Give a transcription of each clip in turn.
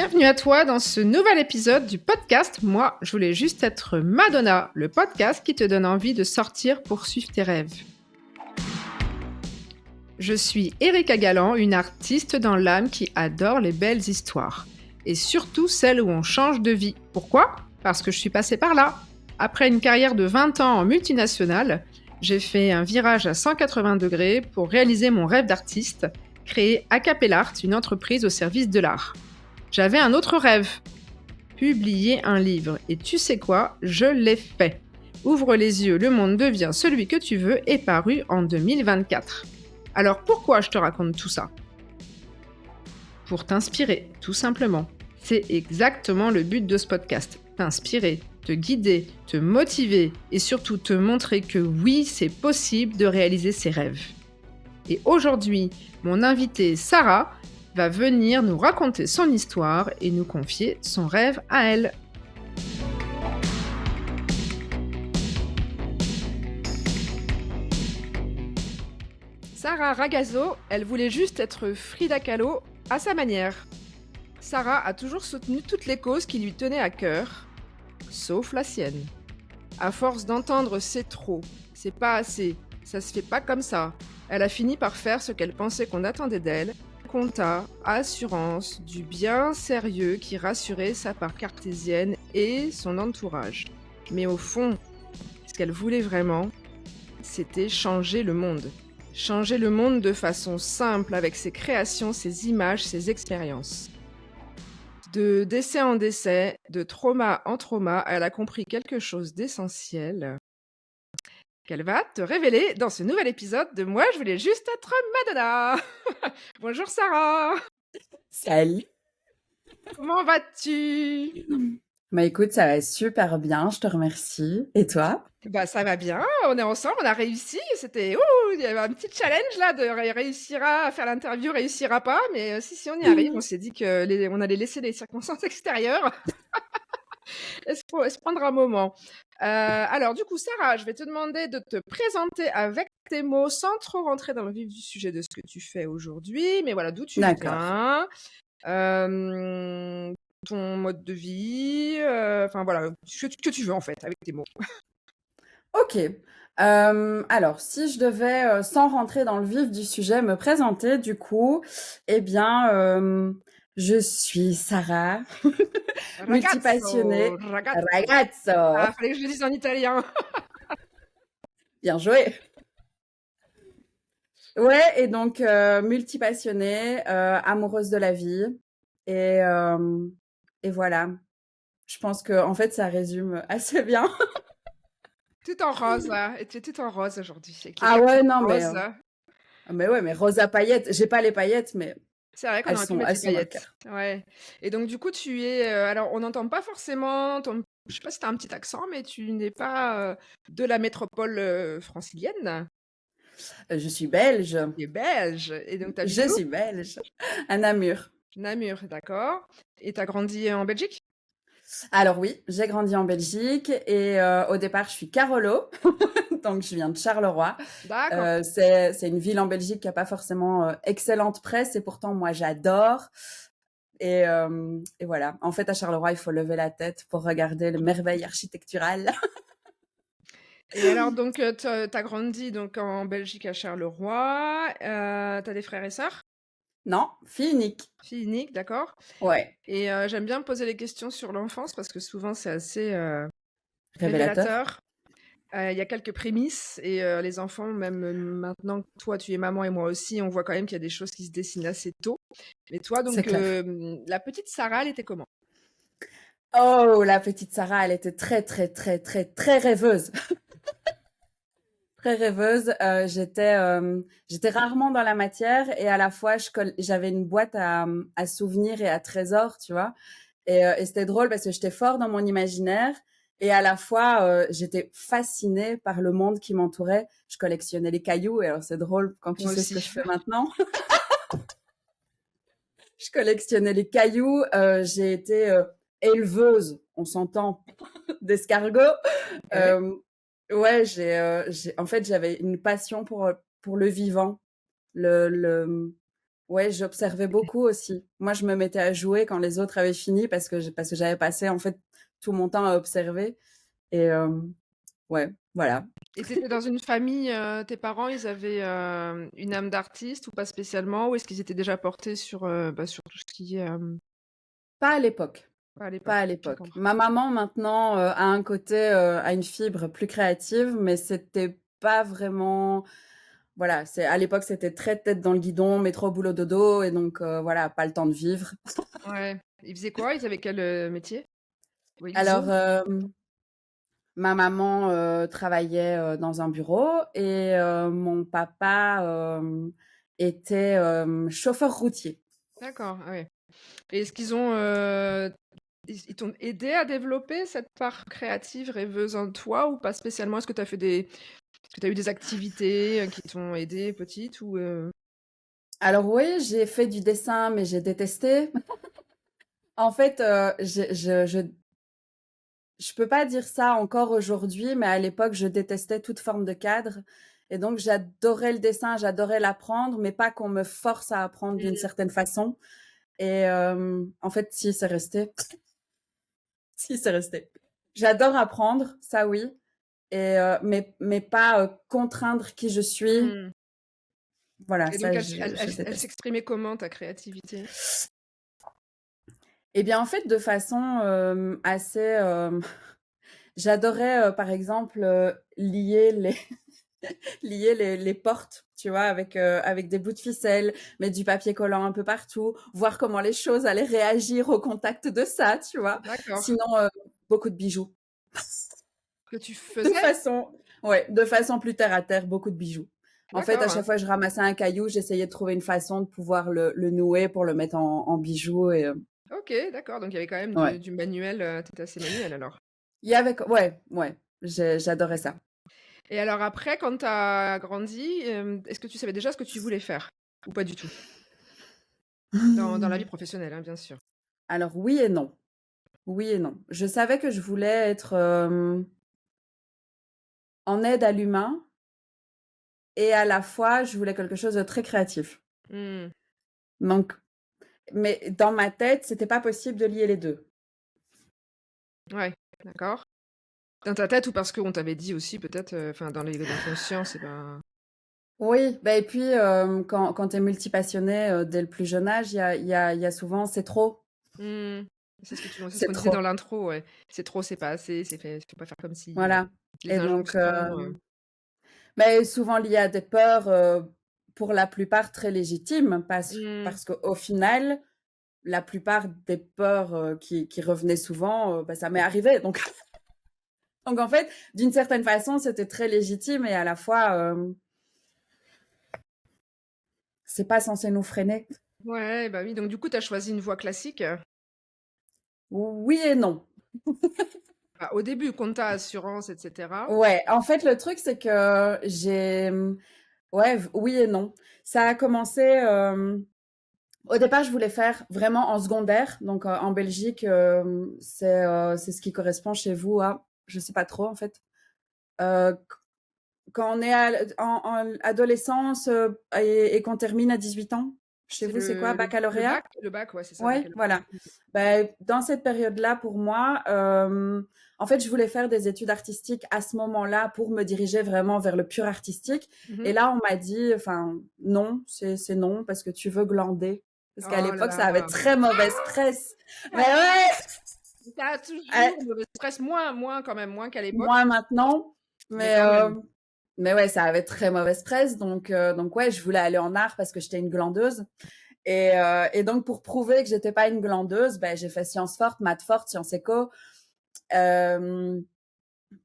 Bienvenue à toi dans ce nouvel épisode du podcast. Moi, je voulais juste être Madonna, le podcast qui te donne envie de sortir pour suivre tes rêves. Je suis Erika Galland, une artiste dans l'âme qui adore les belles histoires. Et surtout celles où on change de vie. Pourquoi ? Parce que je suis passée par là. Après une carrière de 20 ans en multinationale, j'ai fait un virage à 180 degrés pour réaliser mon rêve d'artiste, créer Acapellart, une entreprise au service de l'art. J'avais un autre rêve, publier un livre. Et tu sais quoi ? Je l'ai fait. Ouvre les yeux, le monde devient celui que tu veux est paru en 2024. Alors pourquoi je te raconte tout ça ? Pour t'inspirer, tout simplement. C'est exactement le but de ce podcast. T'inspirer, te guider, te motiver et surtout te montrer que oui, c'est possible de réaliser ses rêves. Et aujourd'hui, mon invitée Sarah va venir nous raconter son histoire et nous confier son rêve à elle. Sarah Ragazzo, elle voulait juste être Frida Kahlo à sa manière. Sarah a toujours soutenu toutes les causes qui lui tenaient à cœur, sauf la sienne. À force d'entendre « c'est trop »,« c'est pas assez »,« ça se fait pas comme ça », elle a fini par faire ce qu'elle pensait qu'on attendait d'elle, compta, assurance, du bien sérieux qui rassurait sa part cartésienne et son entourage. Mais au fond, ce qu'elle voulait vraiment, c'était changer le monde. Changer le monde de façon simple avec ses créations, ses images, ses expériences. De décès en décès, de trauma en trauma, elle a compris quelque chose d'essentiel qu'elle va te révéler dans ce nouvel épisode de Moi, je voulais juste être Madonna. Bonjour Sarah. Salut. Comment vas-tu ? Bah écoute, ça va super bien, je te remercie. Et toi ? Bah ça va bien, on est ensemble, on a réussi. C'était il y avait un petit challenge là de réussira à faire l'interview, réussira pas, mais si on y arrive, on s'est dit que on allait laisser les circonstances extérieures et se prendre un moment. Alors du coup, Sarah, je vais te demander de te présenter avec tes mots sans trop rentrer dans le vif du sujet de ce que tu fais aujourd'hui, mais voilà, d'où tu D'accord. viens, ton mode de vie, enfin voilà, ce que tu veux en fait, avec tes mots. Ok. Alors, si je devais, sans rentrer dans le vif du sujet, me présenter, du coup, eh bien, je suis Sarah, Ragazzo, multipassionnée. ragazzo. Ragazzo. Ah, fallait que je le dise en italien. Bien joué. Ouais, et donc, multipassionnée, amoureuse de la vie. Et, et voilà. Je pense que, en fait, ça résume assez bien. Tout en rose, hein. Et tu es tout en rose aujourd'hui, avec les Ah capsules ouais, non, roses. mais ouais, mais rose à paillettes. J'ai pas les paillettes, mais C'est vrai qu'on elles aurait pu sont, mettre elles les sont dans le paillettes. cœur. Ouais. Et donc, du coup, tu es. Alors, on n'entend pas forcément ton. Je sais pas si tu as un petit accent, mais tu n'es pas de la métropole francilienne. Je suis belge. Tu es belge. Et donc, tu habites Je où? suis belge. À Namur. Namur, d'accord. Et tu as grandi en Belgique? Alors oui, j'ai grandi en Belgique et au départ, je suis Carolo, donc je viens de Charleroi. D'accord. C'est une ville en Belgique qui a pas forcément excellente presse et pourtant moi j'adore. Et voilà. En fait, à Charleroi, il faut lever la tête pour regarder les merveilles architecturales. Et alors, donc, tu as grandi donc, en Belgique à Charleroi. Tu as des frères et sœurs? Non, fille unique. Fille unique, d'accord. Ouais, Et j'aime bien me poser les questions sur l'enfance parce que souvent c'est assez révélateur. révélateur. Il y a quelques prémices et les enfants, même maintenant que toi tu es maman et moi aussi, on voit quand même qu'il y a des choses qui se dessinent assez tôt. Mais toi, C'est donc, clair. la petite Sarah, elle était comment? Oh, la petite Sarah, elle était très, très, très, très, très rêveuse. Très rêveuse. J'étais rarement dans la matière et à la fois, j'avais une boîte à souvenirs et à trésors, tu vois. Et c'était drôle parce que j'étais fort dans mon imaginaire et à la fois, j'étais fascinée par le monde qui m'entourait. Je collectionnais les cailloux et alors c'est drôle quand tu Moi sais ce que je aussi. fais maintenant. Je collectionnais les cailloux. J'ai été éleveuse, on s'entend, d'escargots. Ok. Euh, ouais, en fait, j'avais une passion pour le vivant, le, le, Ouais, j'observais beaucoup aussi. Moi, je me mettais à jouer quand les autres avaient fini parce que j'avais passé, en fait, tout mon temps à observer et ouais, voilà. Et tu étais dans une famille, tes parents, ils avaient, une âme d'artiste ou pas spécialement? Ou est-ce qu'ils étaient déjà portés sur, sur tout ce qui est, Pas à l'époque, pas à pas l'époque? à Je l'époque. comprends. Ma maman maintenant, a un côté, a une fibre plus créative, mais c'était pas vraiment voilà, c'est à l'époque, c'était très tête dans le guidon, métro boulot dodo et donc voilà, pas le temps de vivre. Ouais. Ils faisaient quoi? Ils avaient quel, métier? Oui, ils Alors, ont? ma maman, travaillait, dans un bureau et mon papa, était, chauffeur routier. D'accord, ah ouais. Et est-ce qu'ils ont, ils t'ont aidé à développer cette part créative, rêveuse en toi ou pas spécialement? Est-ce que tu as eu des activités, qui t'ont aidé petite ou Alors oui, j'ai fait du dessin, mais j'ai détesté. En fait, je peux pas dire ça encore aujourd'hui, mais à l'époque, je détestais toute forme de cadre et donc j'adorais le dessin, j'adorais l'apprendre, mais pas qu'on me force à apprendre d'une Mmh. certaine façon et en fait, si, c'est resté. Si, c'est resté. J'adore apprendre, ça oui, et mais pas, contraindre qui je suis. Mmh. Voilà, Et donc ça elle s elle elle je elle déteste. s'exprimait comment ta créativité? Eh bien, en fait, de façon, assez, j'adorais, par exemple, lier les lier les portes, tu vois? Avec des bouts de ficelle, mettre du papier collant un peu partout, voir comment les choses allaient réagir au contact de ça, tu vois? D'accord. Sinon, beaucoup de bijoux. Que tu De faisais? façon ouais, de façon plus terre à terre, beaucoup de bijoux. En fait, à D'accord, chaque hein. fois que je ramassais un caillou, j'essayais de trouver une façon de pouvoir le nouer pour le mettre en bijoux et OK, d'accord, donc il y avait quand même ouais. du manuel, tu étais assez manuel alors? Il y avait ouais, ouais, j'adorais ça. Et alors après quand tu as grandi, est-ce que tu savais déjà ce que tu voulais faire? Ou pas du tout? Dans la vie Mmh. professionnelle, hein, bien sûr. Alors oui et non. Oui et non. Je savais que je voulais être, en aide à l'humain et à la fois, je voulais quelque chose de très créatif. Mmh. Donc mais dans ma tête, c'était pas possible de lier les 2. Ouais, d'accord. Dans ta tête ou parce qu'on t'avait dit aussi peut-être, enfin dans l'inconscient, c'est pas Oui, bah et puis, quand tu es multipassionné, dès le plus jeune âge, il y a souvent: «C'est trop, mmh. C'est ce c'est qu'on disait dans trop». l'intro, ouais. C'est trop, c'est pas assez, c'est fait faut pas faire comme si, Voilà les et donc injonctions, mais souvent lié à des peurs, pour la plupart très légitimes mmh. parce qu'au final, la plupart des peurs, qui revenaient souvent, bah, ça m'est arrivé donc donc en fait, d'une certaine façon, c'était très légitime et à la fois, c'est pas censé nous freiner. Ouais, bah oui, donc du coup, tu as choisi une voie classique? Oui et non. Bah, au début, compta, assurance et cetera. Ouais, en fait, le truc, c'est que ouais, oui et non. Ça a commencé, au départ, je voulais faire vraiment en secondaire. Donc, en Belgique, c'est ce qui correspond chez vous à, je sais pas trop, en fait. Quand on est en adolescence et qu'on termine à 18 ans, chez C'est vous, c'est quoi? le Baccalauréat? bac? Le bac, ouais, c'est ça, Ouais, baccalauréat. voilà. Ben, dans cette période-là, pour moi, en fait, je voulais faire des études artistiques à ce moment-là pour me diriger vraiment vers le pur artistique. Mmh Et mh. là, on m'a dit, enfin, non, c'est non, parce que tu veux glander. Parce qu'à Oh là l'époque, ça avait là! très mauvaise presse. Mais ouais, Tu as euh, toujours le stress moins quand même, moins qu'à l'époque, moins maintenant. mais Mais, quand même. mais ouais, ça avait très mauvaise presse. Donc ouais, je voulais aller en art parce que j'étais une glandeuse. Et donc, pour prouver que j'étais pas une glandeuse, ben, j'ai fait sciences fortes, maths fortes, sciences éco. Euh,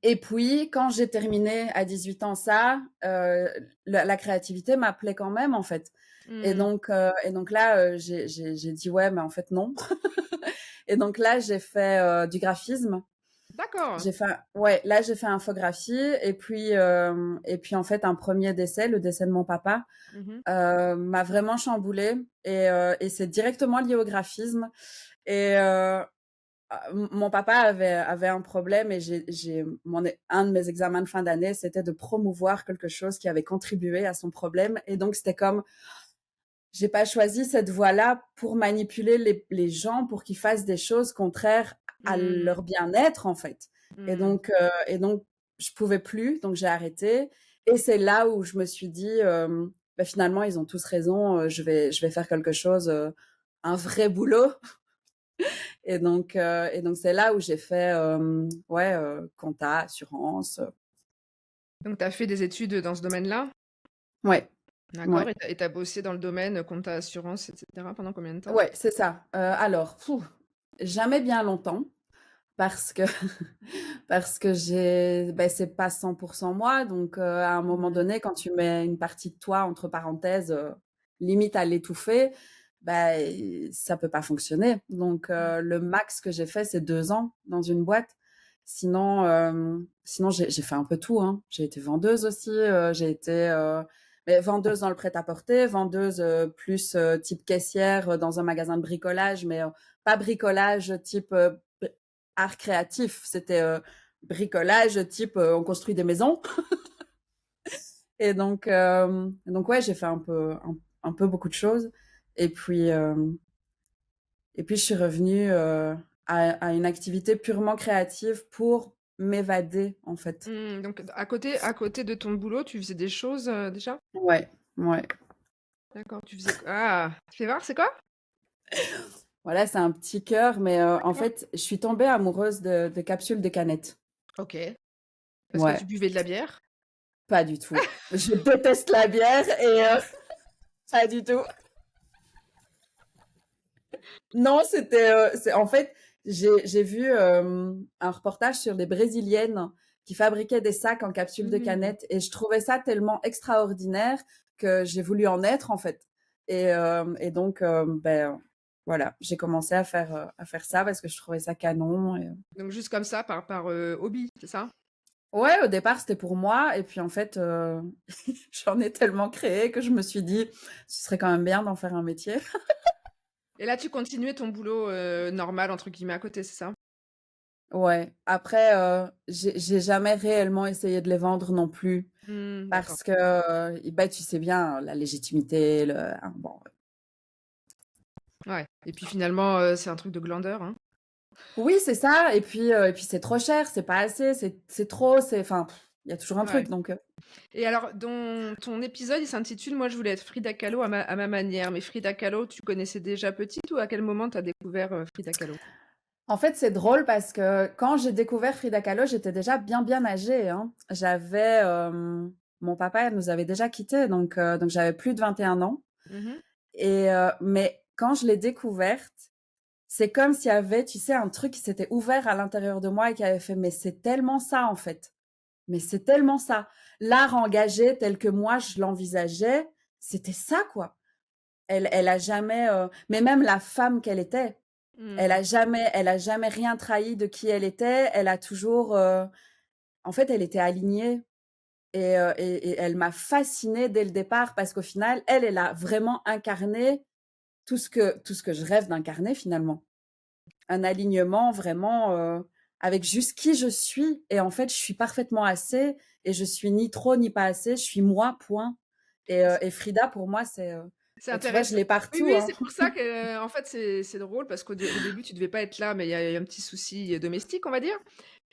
et puis, quand j'ai terminé à 18 ans ça, la créativité m'appelait quand même, en fait. Mmh. Et donc là, j'ai dit ouais, mais en fait, non. Et donc là, j'ai fait du graphisme. D'accord. Ouais, là, j'ai fait infographie. Et puis, en fait, un premier décès, le décès de mon papa, Mmh mh. m'a vraiment chamboulée. Et c'est directement lié au graphisme. Et mon papa avait un problème et un de mes examens de fin d'année, c'était de promouvoir quelque chose qui avait contribué à son problème. Et donc, c'était comme, j'ai pas choisi cette voie-là pour manipuler les gens pour qu'ils fassent des choses contraires à Mmh. leur bien-être, en fait. Mmh. Et donc, je pouvais plus, donc j'ai arrêté. Et c'est là où je me suis dit, bah, finalement, ils ont tous raison, je vais faire quelque chose, un vrai boulot. Et donc c'est là où j'ai fait, ouais, compta, assurance. Donc tu as fait des études dans ce domaine-là? Ouais, D'accord, ouais. et tu bossé dans le domaine, compta, assurance, et cetera pendant combien de temps? Ouais, c'est ça. Alors, jamais bien longtemps parce que parce que c'est pas 100% moi, donc à un moment Mmh. donné, quand tu mets une partie de toi entre parenthèses, limite à l'étouffer, bah, ça peut pas fonctionner. Donc Mmh. le max que j'ai fait, c'est 2 ans dans une boîte. Sinon j'ai fait un peu tout, hein. J'ai été vendeuse aussi, j'ai été, mais vendeuse dans le prêt-à-porter, vendeuse, plus, type caissière, dans un magasin de bricolage, mais pas bricolage type, art créatif, c'était bricolage type on construit des maisons. Et donc ouais, j'ai fait un peu beaucoup de choses. Et puis, euh, et puis je suis revenue à une activité purement créative pour m'évader en fait. Mmh, donc à côté de ton boulot, tu faisais des choses, déjà? Ouais, ouais. D'accord, tu faisais ah! Fais voir, c'est quoi? Voilà, c'est un petit cœur, mais en D'accord. fait, je suis tombée amoureuse de capsules de canettes. OK. Parce que tu Ouais, buvais de la bière? pas du tout. Je déteste la bière et pas du tout. Non, en fait, j'ai vu un reportage sur des Brésiliennes qui fabriquaient des sacs en capsule de Mmh. canettes et je trouvais ça tellement extraordinaire que j'ai voulu en être en fait. Et donc, ben voilà, j'ai commencé à faire ça parce que je trouvais ça canon. Donc juste comme ça, par hobby, c'est ça? Ouais, au départ c'était pour moi et puis en fait, j'en ai tellement créé que je me suis dit, ce serait quand même bien d'en faire un métier. Et là, tu continuais ton boulot, «normal» entre guillemets à côté, c'est ça? Ouais, après, j'ai jamais réellement essayé de les vendre non plus Mmh, d'accord. parce que, bah, tu sais bien, la légitimité, bon. Ouais, et puis finalement, c'est un truc de glandeur, hein? Oui, c'est ça et puis c'est trop cher, c'est pas assez, c'est trop, enfin, il y a toujours un Ouais. truc donc Et alors, ton épisode, il s'intitule «Moi, je voulais être Frida Kahlo à ma manière». Mais Frida Kahlo, tu connaissais déjà petite, ou à quel moment tu as découvert, Frida Kahlo? en fait, c'est drôle parce que quand j'ai découvert Frida Kahlo, j'étais déjà bien âgée, hein. Mon papa nous avait déjà quittés donc j'avais plus de 21 ans Mmh. mais quand je l'ai découverte, c'est comme s'il y avait, tu sais, un truc qui s'était ouvert à l'intérieur de moi et qui avait fait: «Mais c'est tellement ça, en fait. Mais c'est tellement ça». L'art engagé tel que moi je l'envisageais, c'était ça, quoi. Elle a jamais, mais même la femme qu'elle était, Mmh. elle a jamais rien trahi de qui elle était. Elle a toujours, en fait, elle était alignée et elle m'a fascinée dès le départ parce qu'au final, elle a vraiment incarné tout ce que je rêve d'incarner, finalement. Un alignement vraiment, avec juste qui je suis et en fait, je suis parfaitement assez et je suis ni trop ni pas assez, je suis moi, point. Et Frida pour moi, C'est bah, tu vois, je intéressant. l'ai Oui, partout, oui, hein. c'est pour ça que, en fait, c'est drôle parce qu'au début, tu devais pas être là, mais il y a un petit souci domestique, on va dire.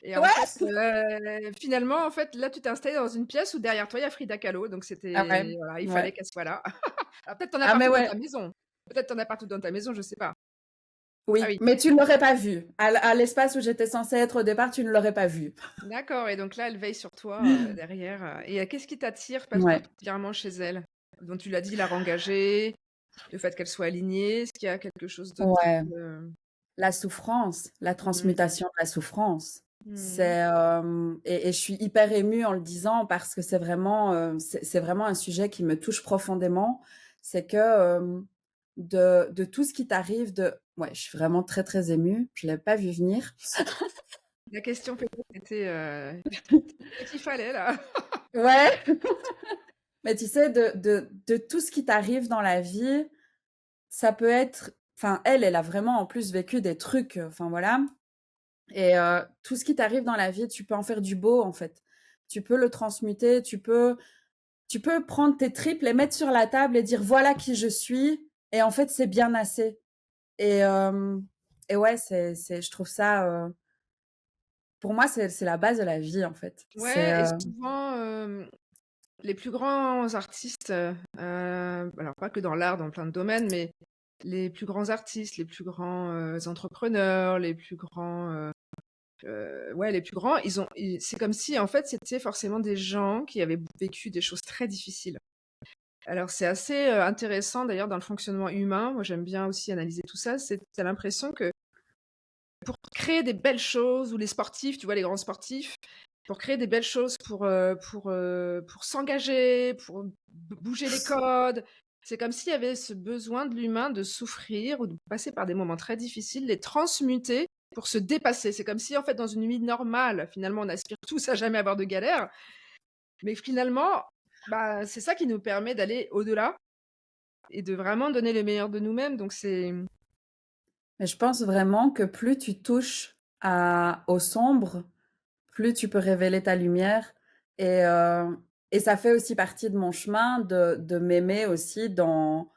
Et en fait, Ouais! finalement, en fait, là, tu t'es installée dans une pièce où derrière toi, il y a Frida Kahlo, donc Ah ouais, c'était voilà, il fallait ouais. qu'elle soit là. Alors peut-être tu en as Ah mais partout dans ta ouais, maison. Peut-être tu en as partout dans ta maison, je sais pas. Ah oui, oui, mais tu ne l'aurais pas vue. À l'espace où j'étais censée être au départ, tu ne l'aurais pas vue. d'accord, et donc là, elle veille sur toi, derrière, et qu'est-ce qui t'attire Ouais. particulièrement chez elle? Donc tu l'as dit, l'art engagé, le fait qu'elle soit alignée, est-ce qu'il y a quelque chose d'autre qui Ouais. te La souffrance, la mmh. transmutation de la souffrance. Mmh. Et je suis hyper émue en le disant parce que c'est vraiment un sujet qui me touche profondément. C'est que de tout ce qui t'arrive, ouais, je suis vraiment très très émue. Je l'ai pas vu venir. La question peut-être était, ce qu'il fallait là. Ouais, mais tu sais, de tout ce qui t'arrive dans la vie, ça peut être. Enfin, elle a vraiment en plus vécu des trucs. Enfin voilà. Et tout ce qui t'arrive dans la vie, tu peux en faire du beau, en fait. Tu peux le transmuter, tu peux prendre tes tripes, les mettre sur la table et dire voilà qui je suis. Et en fait, c'est bien assez. Et, euh, et ouais, je trouve ça, pour moi, c'est la base de la vie, en fait. C'est, Ouais, et souvent, les plus grands artistes, alors pas que dans l'art, dans plein de domaines, mais les plus grands artistes, les plus grands entrepreneurs, les plus grands, ouais, les plus grands, c'est comme si en fait c'était forcément des gens qui avaient vécu des choses très difficiles. Alors c'est assez intéressant d'ailleurs dans le fonctionnement humain. Moi j'aime bien aussi analyser tout ça. T'as l'impression que pour créer des belles choses, ou les sportifs, tu vois, les grands sportifs, pour créer des belles choses, pour s'engager, pour bouger les codes. C'est comme s'il y avait ce besoin de l'humain de souffrir ou de passer par des moments très difficiles, les transmuter pour se dépasser. C'est comme si, en fait, dans une vie normale, finalement, on aspire tous à jamais avoir de galère. Mais finalement, bah, c'est ça qui nous permet d'aller au-delà et de vraiment donner le meilleur de nous-mêmes. Donc, c'est. Mais je pense vraiment que plus tu touches au sombre, plus tu peux révéler ta lumière. Et, euh, et ça fait aussi partie de mon chemin de m'aimer aussi dans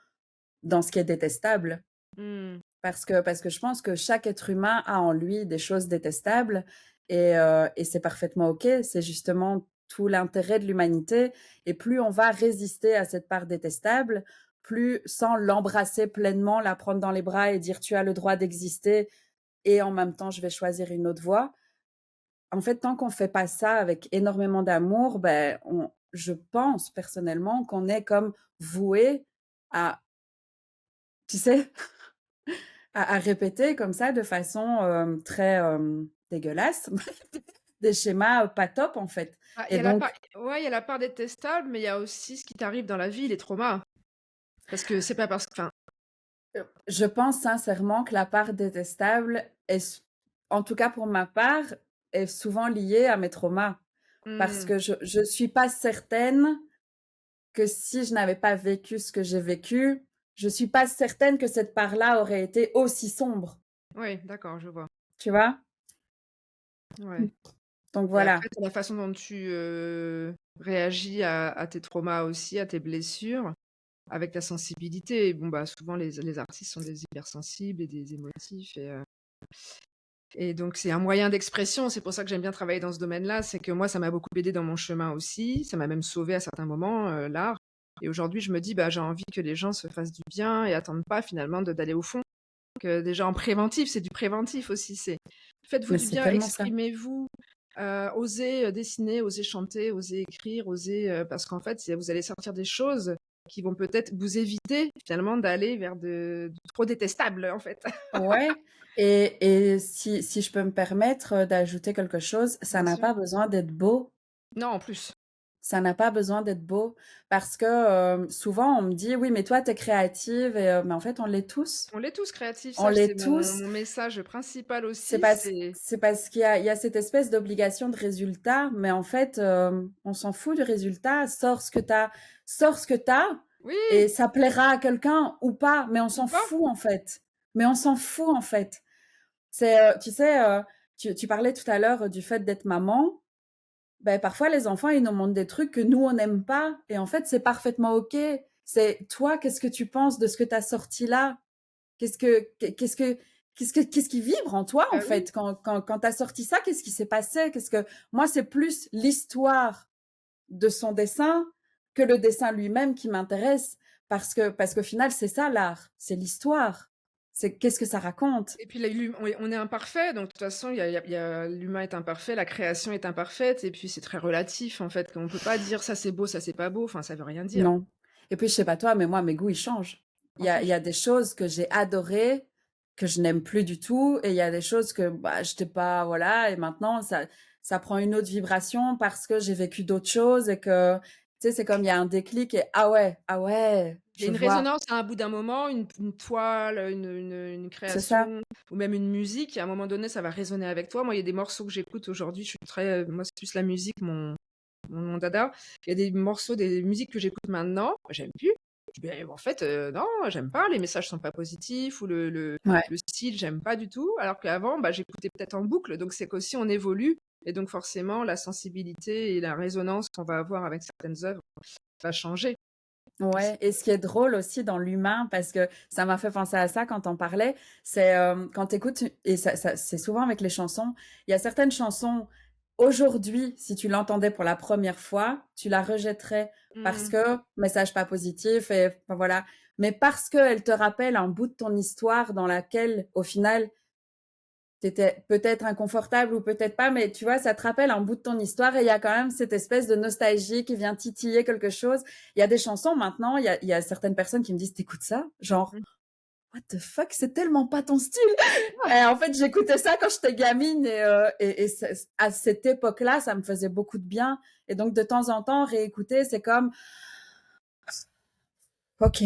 ce qui est détestable. Hmm. Parce que je pense que chaque être humain a en lui des choses détestables et c'est parfaitement OK. C'est justement tout l'intérêt de l'humanité. Et plus on va résister à cette part détestable, plus sans l'embrasser pleinement, la prendre dans les bras et dire tu as le droit d'exister et en même temps je vais choisir une autre voie. En fait, tant qu'on fait pas ça avec énormément d'amour, ben, je pense personnellement qu'on est comme voué à, tu sais, à répéter comme ça de façon très dégueulasse, des schémas pas top en fait. Ah, il y Et a la part, donc, ouais, il y a la part détestable, mais il y a aussi ce qui t'arrive dans la vie, les traumas. Parce que c'est pas parce que. Enfin, je pense sincèrement que la part détestable est, en tout cas pour ma part, est souvent liée à mes traumas. Parce hmm, que je suis pas certaine que si je n'avais pas vécu ce que j'ai vécu, je suis pas certaine que cette part-là aurait été aussi sombre, ouais, d'accord, je vois. tu vois? Ouais. Donc Et voilà. après, t'as la façon dont tu réagis à tes traumas aussi, à tes blessures, avec ta sensibilité. Et bon, bah, souvent, les artistes sont des hypersensibles et des émotifs. Et donc, c'est un moyen d'expression. C'est pour ça que j'aime bien travailler dans ce domaine-là. C'est que moi, ça m'a beaucoup aidé dans mon chemin aussi. Ça m'a même sauvé à certains moments, l'art. Et aujourd'hui, je me dis, bah, j'ai envie que les gens se fassent du bien et attendent pas finalement d'aller au fond. Que déjà en préventif, c'est du préventif aussi. C'est faites-vous Mais du c'est bien, tellement ça. exprimez-vous, osez dessiner, osez chanter, osez écrire, osez parce qu'en fait, vous allez sortir des choses qui vont peut-être vous éviter finalement d'aller vers de trop détestable en fait. Ouais. Et si je peux me permettre d'ajouter quelque chose, ça Bien n'a sûr. pas besoin d'être beau. Non, en plus. Ça n'a pas besoin d'être beau parce que souvent on me dit oui, mais toi t'es créative mais en fait on l'est tous. On l'est tous créatifs, On ça c'est l'est mon, tous. mon message principal C'est aussi, parce c'est c'est parce il y a cette espèce d'obligation de résultat, mais en fait on s'en fout du résultat. Sors ce que t'as et oui, ça plaira à quelqu'un ou pas, mais on ou s'en pas. fout en fait. Mais on s'en fout en fait. C'est, tu sais, tu parlais tout à l'heure du fait d'être maman. Ben, parfois, les enfants, ils nous montrent des trucs que nous, on n'aime pas. Et en fait, c'est parfaitement OK. C'est toi, qu'est-ce que tu penses de ce que tu as sorti là? Qu'est-ce que, qu'est-ce que, qu'est-ce qui vibre en toi, en Bah oui. fait, quand tu as sorti ça? Qu'est-ce qui s'est passé? Moi, c'est plus l'histoire de son dessin que le dessin lui-même qui m'intéresse. Parce qu'au final, c'est ça l'art. C'est l'histoire. C'est qu'est-ce que ça raconte? Et puis on est imparfait, donc de toute façon, l'humain est imparfait, la création est imparfaite, et puis c'est très relatif en fait. On ne peut pas dire ça c'est beau, ça c'est pas beau, enfin ça veut rien dire. Non. Et puis, je sais pas toi, mais moi, mes goûts, ils changent. En Il y plus. a des choses que j'ai adorées, que je n'aime plus du tout, et il y a des choses que, bah, j'étais pas, voilà, et maintenant, ça prend une autre vibration parce que j'ai vécu d'autres choses et que, tu sais, c'est comme il y a un déclic et ah ouais, Il y a je une vois. résonance à un bout d'un moment, une toile, une C'est ça. création, ou même une musique, et à un moment donné, ça va résonner avec toi. Moi, il y a des morceaux que j'écoute aujourd'hui, je suis très, moi, c'est plus la musique, mon dada. Il y a des morceaux, des musiques que j'écoute maintenant, j'aime plus. Je dis, ben, en fait, non, j'aime pas, les messages sont pas positifs, ou Ouais. le style, j'aime pas du tout. Alors qu'avant, bah, j'écoutais peut-être en boucle, donc c'est qu'aussi on évolue, et donc forcément, la sensibilité et la résonance qu'on va avoir avec certaines œuvres va changer. Ouais, et ce qui est drôle aussi dans l'humain, parce que ça m'a fait penser à ça quand on parlait, c'est quand tu écoutes, et c'est souvent avec les chansons, il y a certaines chansons, aujourd'hui, si tu l'entendais pour la première fois, tu la rejetterais parce Mmh. que message pas positif, et enfin, voilà. Mais parce qu'elle te rappelle un bout de ton histoire dans laquelle, au final, t'étais peut-être inconfortable ou peut-être pas, mais tu vois, ça te rappelle un bout de ton histoire et il y a quand même cette espèce de nostalgie qui vient titiller quelque chose. Il y a des chansons maintenant, il y a certaines personnes qui me disent, t'écoutes ça? Genre, Mmh. what the fuck, c'est tellement pas ton style. Et en fait, j'écoutais ça quand j'étais gamine et à cette époque-là, ça me faisait beaucoup de bien. Et donc, de temps en temps, réécouter, c'est comme, ok.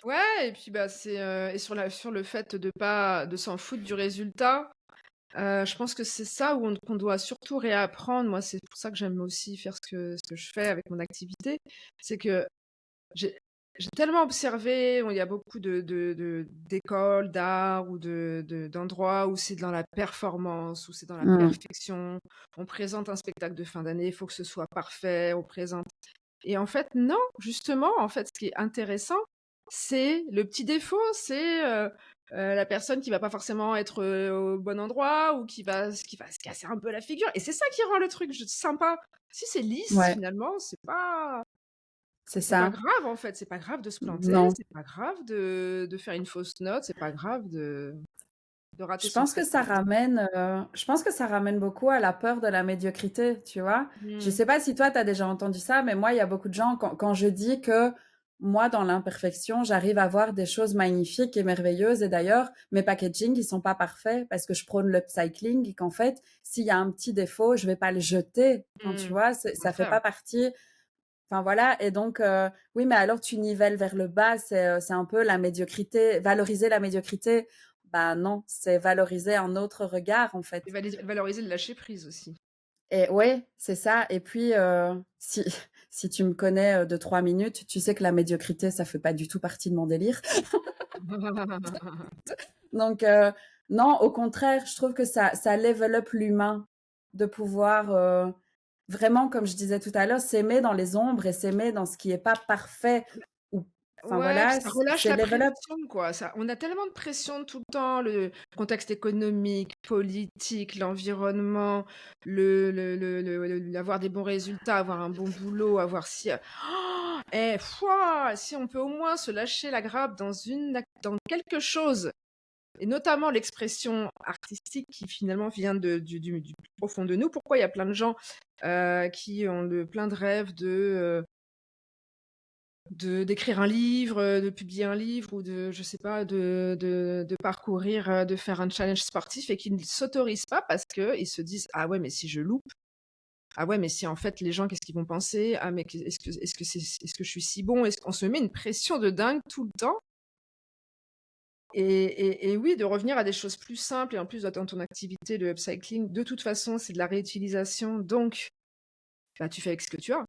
Ouais et puis, bah, et sur le fait de s'en foutre du résultat, je pense que c'est ça où qu'on doit surtout réapprendre. Moi, c'est pour ça que j'aime aussi faire ce que je fais avec mon activité. C'est que j'ai j'ai tellement observé, bon, il y a beaucoup d'écoles d'art ou d'endroits où c'est dans la performance, où c'est dans la Mm. perfection. On présente un spectacle de fin d'année, il faut que ce soit parfait, on présente et en fait, non, justement, en fait, ce qui est intéressant, c'est le petit défaut, c'est la personne qui va pas forcément être au bon endroit ou qui va se casser un peu la figure. Et c'est ça qui rend le truc sympa. Si c'est lisse, Ouais, finalement, c'est c'est pas ça. grave en fait. C'est pas grave de se planter, Non. c'est pas grave de faire une fausse note, c'est pas grave de rater Je son pense que ça prétexte. ramène, je pense que ça ramène beaucoup à la peur de la médiocrité, tu vois? Je Hmm. sais pas si toi, tu as déjà entendu ça, mais moi, il y a beaucoup de gens, quand je dis que moi, dans l'imperfection, j'arrive à voir des choses magnifiques et merveilleuses. Et d'ailleurs, mes packaging, ils sont pas parfaits parce que je prône l'upcycling et qu'en fait, s'il y a un petit défaut, je vais pas le jeter. Enfin, tu Hmm. vois, Au ça fait contraire. pas partie. Enfin voilà, et donc oui, mais alors tu nivelles vers le bas, c'est un peu la médiocrité, valoriser la médiocrité. Bah non, c'est valoriser un autre regard en Et fait. valoriser le lâcher prise aussi. Et ouais, c'est ça. Et puis si si tu me connais de 3 minutes, tu sais que la médiocrité, ça fait pas du tout partie de mon délire. Donc non, au contraire, je trouve que ça level up l'humain de pouvoir vraiment, comme je disais tout à l'heure, s'aimer dans les ombres et s'aimer dans ce qui est pas parfait. Ou, enfin Ouais, puis voilà, ça relâche c'est la level up. pression, quoi. On a tellement de pression tout le temps, le contexte économique, politique, l'environnement, avoir des bons résultats, avoir un bon boulot, avoir si, si on peut au moins se lâcher la grappe dans quelque chose, et notamment l'expression artistique qui finalement vient du plus profond de nous. Pourquoi il y a plein de gens qui ont plein de rêves d'écrire un livre, de publier un livre ou je sais pas, de parcourir, de faire un challenge sportif et qui ne s'autorisent pas parce qu'ils se disent: «Ah ouais, mais si je loupe, ah ouais, mais si en fait les gens, qu'est-ce qu'ils vont penser? Ah mais est-ce que je suis si bon?» Est-ce qu'on se met une pression de dingue tout le temps et oui, de revenir à des choses plus simples et en plus dans ton activité, le upcycling, de toute façon, c'est de la réutilisation donc bah, tu fais avec ce que tu as.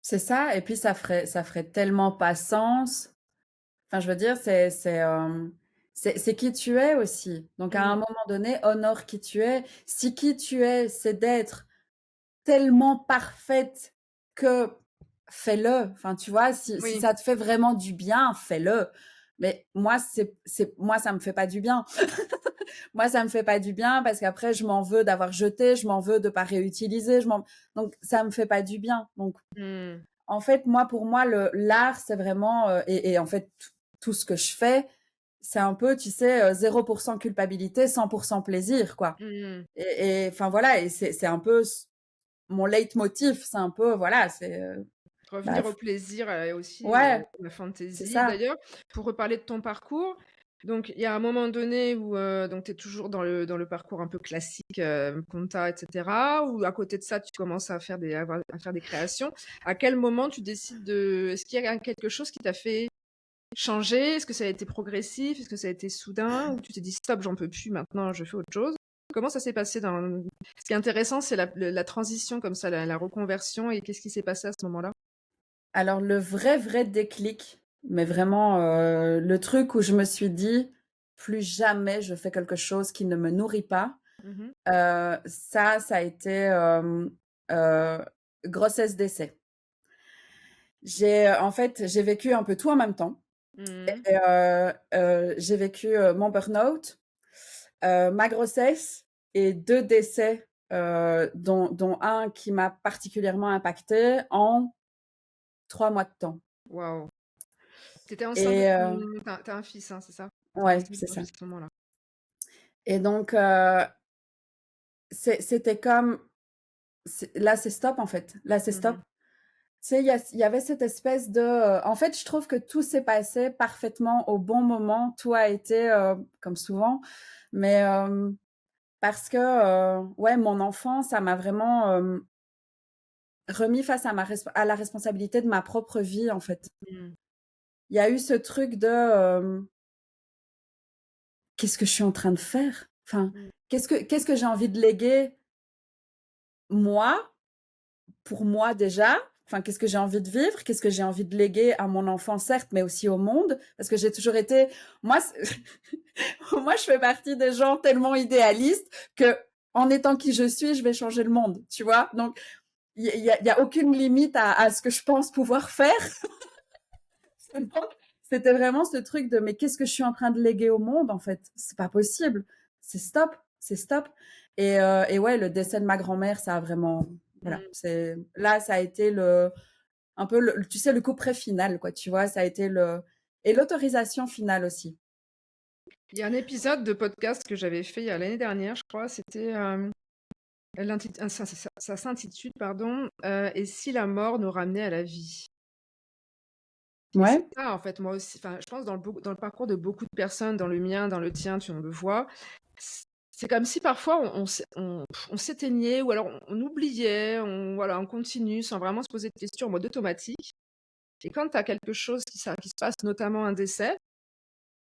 C'est ça. Et puis ça ferait tellement pas sens. Enfin, je veux dire, c'est qui tu es aussi. Donc à un Mmh. moment donné, honore qui tu es. Si qui tu es, c'est d'être tellement parfaite que fais-le. Enfin, tu vois, si Oui. ça te fait vraiment du bien, fais-le. Mais moi, moi, ça me fait pas du bien. Moi, ça me fait pas du bien parce qu'après, je m'en veux d'avoir jeté, je m'en veux de pas réutiliser, donc ça me fait pas du bien. Donc, Mmh. en fait, moi, pour moi, l'art, c'est vraiment, et en fait, tout ce que je fais, c'est un peu, tu sais, 0% culpabilité, 100% plaisir, quoi. Mmh. Enfin voilà, et c'est un peu mon leitmotiv, c'est un peu, voilà, bah, Revenir au plaisir, et aussi, ouais, la c'est fantaisie. ça. D'ailleurs, pour reparler de ton parcours, donc il y a un moment donné où, donc tu es toujours dans le parcours un peu classique, compta et cetera, ou à côté de ça, tu commences à faire des créations. À quel moment tu décides est-ce qu'il y a quelque chose qui t'a fait changer? Est-ce que ça a été progressif? Est-ce que ça a été soudain? Ou tu t'es dit: «Stop, j'en peux plus, maintenant je fais autre chose»? Comment ça s'est passé ce qui est intéressant, c'est la transition comme ça, la reconversion et qu'est-ce qui s'est passé à ce moment-là? Alors le vrai, vrai déclic, mais vraiment, le truc où je me suis dit: «Plus jamais je fais quelque chose qui ne me nourrit pas», Mmh. ça a été, heu, grossesse d'essai. En fait, j'ai vécu un peu tout en même temps. Mmh. Et j'ai vécu, mon burn-out, ma grossesse et 2 décès, dont un qui m'a particulièrement impactée en 3 mois de temps. Waouh. Tu étais enceinte de Et tu as un fils, hein, c'est ça? Tu ouais, enceinte de c'est ton ça. fils à ce moment-là? Et donc c'était comme là, c'est stop, en fait. Là, c'est stop. Mmh. Tu sais, il y avait cette espèce de, en fait, je trouve que tout s'est passé parfaitement au bon moment. Tout a été, comme souvent, mais parce que, ouais, mon enfant, ça m'a vraiment, remis face à la responsabilité de ma propre vie, en fait. Mmh. Il y a eu ce truc de, «Qu'est-ce que je suis en train de faire? Enfin, Mmh. qu'est-ce que j'ai envie de léguer, moi, pour moi déjà? Enfin, qu'est-ce que j'ai envie de vivre? Qu'est-ce que j'ai envie de léguer à mon enfant, certes, mais aussi au monde?» Parce que j'ai toujours été moi, moi, je fais partie des gens tellement idéalistes qu'en étant qui je suis, je vais changer le monde, tu vois? Donc il y a aucune limite à ce que je pense pouvoir faire. Donc, c'était vraiment ce truc de mais qu'est-ce que je suis en train de léguer au monde en fait? C'est pas possible. C'est stop, c'est stop. Et ouais, le décès de ma grand-mère, ça a vraiment, voilà, Mmh. c'est là, ça a été un peu tu sais, le couperet final, quoi, tu vois, ça a été et l'autorisation finale aussi. Il y a un épisode de podcast que j'avais fait il y a l'année dernière, je crois, c'était, ça s'intitule, pardon, «Et si la mort nous ramenait à la vie?» Et c'est Ouais, ça, en fait, moi aussi, enfin, je pense dans le parcours de beaucoup de personnes, dans le mien, dans le tien, tu le vois, c'est comme si parfois on s'éteignait ou alors on oubliait, voilà, on continue sans vraiment se poser de questions en mode automatique. Et quand tu as quelque chose qui se passe, notamment un décès,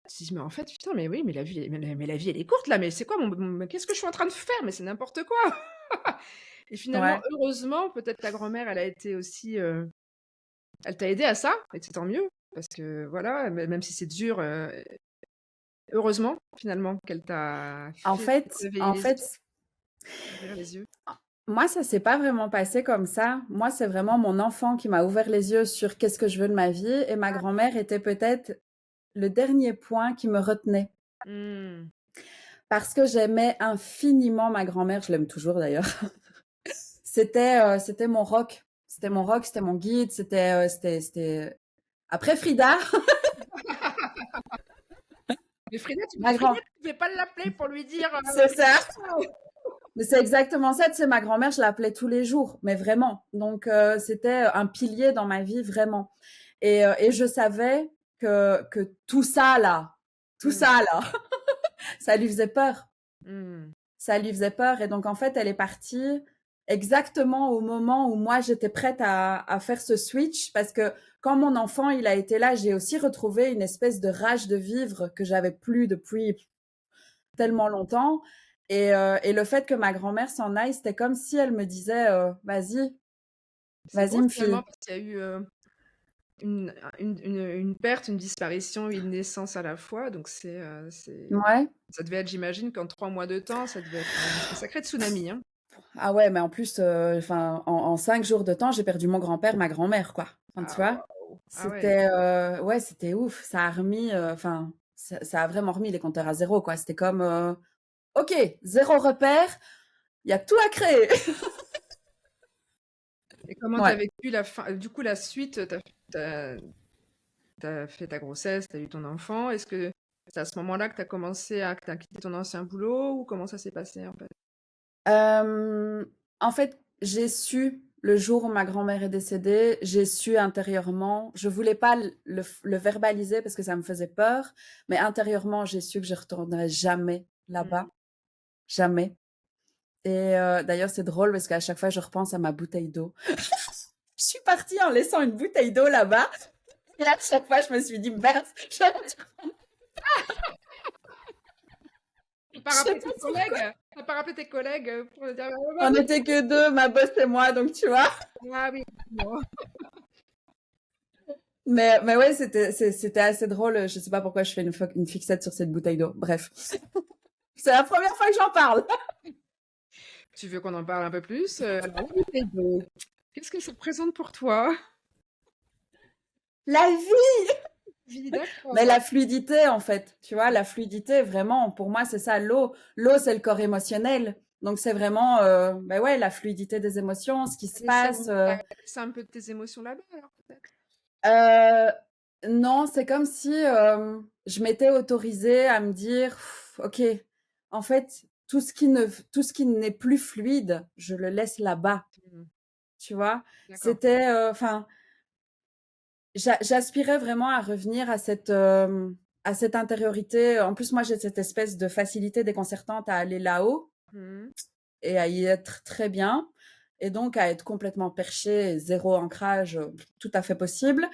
tu te dis: «Mais en fait, putain, mais oui, mais la vie, mais la vie, elle est courte là, mais c'est quoi mais qu'est-ce que je suis en train de faire? Mais c'est n'importe quoi!» Et finalement, ouais. heureusement, peut-être ta grand-mère, elle a été aussi, elle t'a aidé à ça, et c'est tant mieux, parce que voilà, même si c'est dur, heureusement, finalement, qu'elle t'a fait réveiller En les yeux, fait, ouvrir les yeux. moi, ça s'est pas vraiment passé comme ça. Moi, c'est vraiment mon enfant qui m'a ouvert les yeux sur qu'est-ce que je veux de ma vie, et ma grand-mère était peut-être le dernier point qui me retenait. Mmh. Parce que j'aimais infiniment ma grand-mère, je l'aime toujours d'ailleurs. C'était mon rock. C'était mon Mmh. rock, c'était mon guide, c'était après Frida, Mais ma Frida, grand tu pouvais pas l'appeler pour lui dire, c'est ça. Mais c'est exactement ça, tu sais, ma grand-mère, je l'appelais tous les jours, mais vraiment. Donc c'était un pilier dans ma vie, vraiment. Et je savais que tout Mmh. ça là, ça lui faisait peur. Mmh. Ça lui faisait peur. Et donc, en fait, elle est partie exactement au moment où moi, j'étais prête à faire ce switch. Parce que quand mon enfant, il a été là, j'ai aussi retrouvé une espèce de rage de vivre que j'avais plus depuis Mmh. tellement longtemps. Et le fait que ma grand-mère s'en aille, c'était comme si elle me disait, vas-y, C'est beau vas-y, me finalement fille. parce qu'il y a eu, une perte, une disparition, une naissance à la fois, donc Ouais. ça devait être, j'imagine qu'en 3 mois de temps, ça devait être un sacré tsunami, hein? Ah ouais, mais en plus, enfin, en 5 jours de temps, j'ai perdu mon grand-père, ma grand-mère, quoi. Enfin, tu Ah vois? waouh! Ah ouais. C'était, ouais, c'était ouf. Ça a remis, enfin, ça a vraiment remis les compteurs à zéro, quoi. C'était comme, OK, 0 repère, il y a tout à créer. Et comment tu as Ouais. vécu la fin, du coup, la suite? Tu fait ta grossesse, tu as eu ton enfant. Est-ce que c'est à ce moment-là que tu as commencé que tu quitté ton ancien boulot, ou comment ça s'est passé, en fait? Hem, En fait, j'ai su le jour où ma grand-mère est décédée, j'ai su intérieurement. Je voulais pas le verbaliser parce que ça me faisait peur, mais intérieurement, j'ai su que je retournerais jamais Mmh. là-bas, jamais. Et d'ailleurs, c'est drôle parce qu'à chaque fois, je repense à ma bouteille d'eau. Je suis partie en laissant une bouteille d'eau là-bas, et à chaque fois, je me suis dit: «Merde, Tu as pas je sais rappelé pas tes pourquoi». collègues? Tu as pas rappelé tes collègues, pour leur dire: «Ah bah On oui, était que 2, ma boss et moi, donc tu vois? ah oui, bon». Mais ouais, c'était assez drôle. Je sais pas pourquoi je fais une fixette sur cette bouteille d'eau. Bref, c'est la première fois que j'en parle. Tu veux qu'on en parle un peu plus? Alors la bouteille d'eau, qu'est-ce que ça représente pour toi? La vie! Vie, Mais d'accord. la fluidité, en fait, tu vois, la fluidité, vraiment, pour moi, c'est ça, l'eau. L'eau, c'est le corps émotionnel. Donc, c'est vraiment, ben ouais, la fluidité des émotions, ce qui se passe. T'as laissé un peu de tes émotions là-bas, alors, peut-être? Euh, non, c'est comme si je m'étais autorisée à me dire, ok, en fait, tout ce qui n'est plus fluide, je le laisse là-bas, Mmh. tu vois. D'accord. C'était, enfin, j'aspirais vraiment à revenir à cette intériorité. En plus, moi, j'ai cette espèce de facilité déconcertante à aller là-haut Mmh. et à y être très bien. Et donc, à être complètement perché, zéro ancrage, tout à fait possible.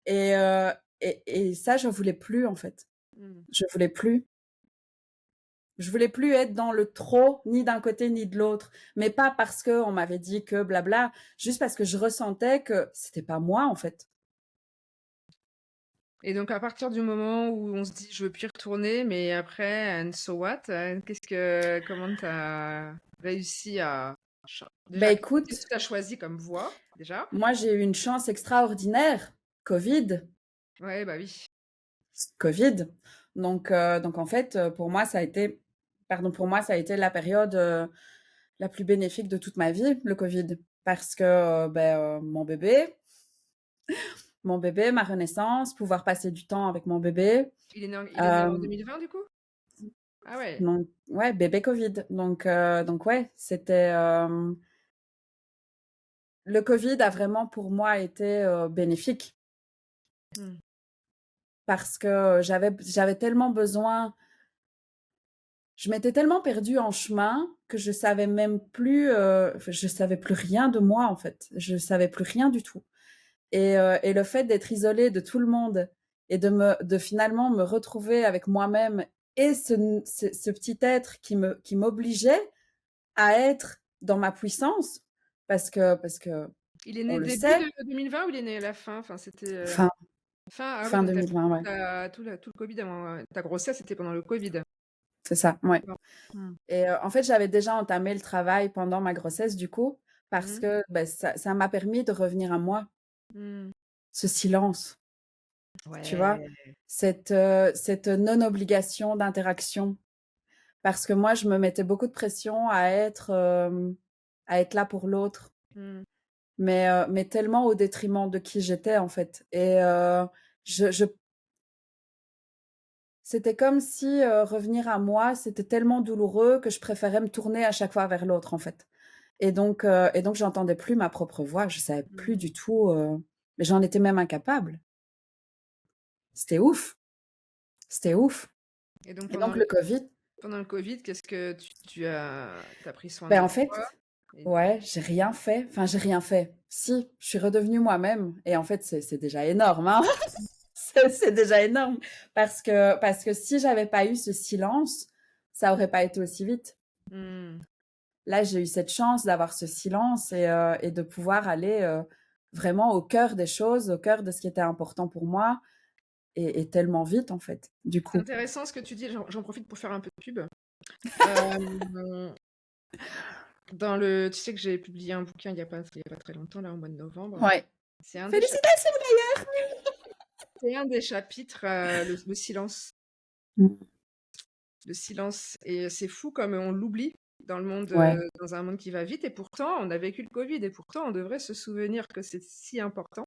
Et, euh, et ça, je voulais plus, en fait. Mmh. Je voulais plus. Je voulais plus être dans le trop, ni d'un côté ni de l'autre. Mais pas parce qu'on m'avait dit que blabla, juste parce que je ressentais que c'était pas moi, en fait. Et donc, à partir du moment où on se dit: «Je veux plus y retourner», mais après, and so what? Comment t'as réussi à Ben déjà, qu'est-ce écoute, que tu as choisi comme voie, déjà? moi, j'ai eu une chance extraordinaire. Covid. Ouais, bah, oui. Covid. Donc en fait, pour moi, ça a été, pardon, pour moi, ça a été la période la plus bénéfique de toute ma vie, le Covid. Parce que mon bébé, ma renaissance, pouvoir passer du temps avec mon bébé. Il est né en Euh, 2020, du coup? Ah ouais. donc, ouais, bébé Covid. Donc ouais, c'était. Le Covid a vraiment pour moi été bénéfique Mmh. parce que j'avais tellement besoin. Je m'étais tellement perdue en chemin que je savais même plus, enfin, je savais plus rien de moi en fait. Je savais plus rien du tout. Et le fait d'être isolée de tout le monde et de finalement me retrouver avec moi-même et ce petit être qui m'obligeait à être dans ma puissance, parce que Il est on né le début sait, de 2020 ou il est né à la fin? Enfin, c'était, fin fin, ah ouais, fin donc tu 2020, vécu ouais, tout le Covid avant, ta grossesse, c'était pendant le Covid? c'est ça, ouais. D'accord. Mmh. Et en fait, j'avais déjà entamé le travail pendant ma grossesse du coup, parce Mmh. que, bah, ça m'a permis de revenir à moi. Mmh. Ce silence, tu vois? Ouais. Cette non-obligation d'interaction. Parce que moi, je me mettais beaucoup de pression à être là pour l'autre, Mmh. mais tellement au détriment de qui j'étais, en fait. Je c'était comme si, revenir à moi, c'était tellement douloureux que je préférais me tourner à chaque fois vers l'autre, en fait. Et donc j'entendais plus ma propre voix, je savais plus Mmh. du tout, mais j'en étais même incapable. C'était ouf, c'était ouf. Et donc Et donc le Covid, pendant le Covid, qu'est-ce que tu as pris soin ben de en toi? fait, Et ouais, j'ai rien fait. Enfin, j'ai rien fait. Si, je suis redevenue moi-même et en fait, c'est déjà énorme, hein. C'est déjà énorme parce que si j'avais pas eu ce silence, ça aurait pas été aussi vite. mmh. Là, j'ai eu cette chance d'avoir ce silence et de pouvoir aller, vraiment au cœur des choses, au cœur de ce qui était important pour moi et tellement vite, en fait, du C'est coup. intéressant ce que tu dis, j'en profite pour faire un peu de pub. Hem, tu sais que j'ai publié un bouquin il y a pas très longtemps, là, au mois de novembre. Ouais. C'est un des chapitres Félicitations! c'est un des chapitres, le silence. Mmh. Le silence. Et c'est fou comme on l'oublie Ouais, dans un monde qui va vite. Et pourtant, on a vécu le Covid. Et pourtant, on devrait se souvenir que c'est si important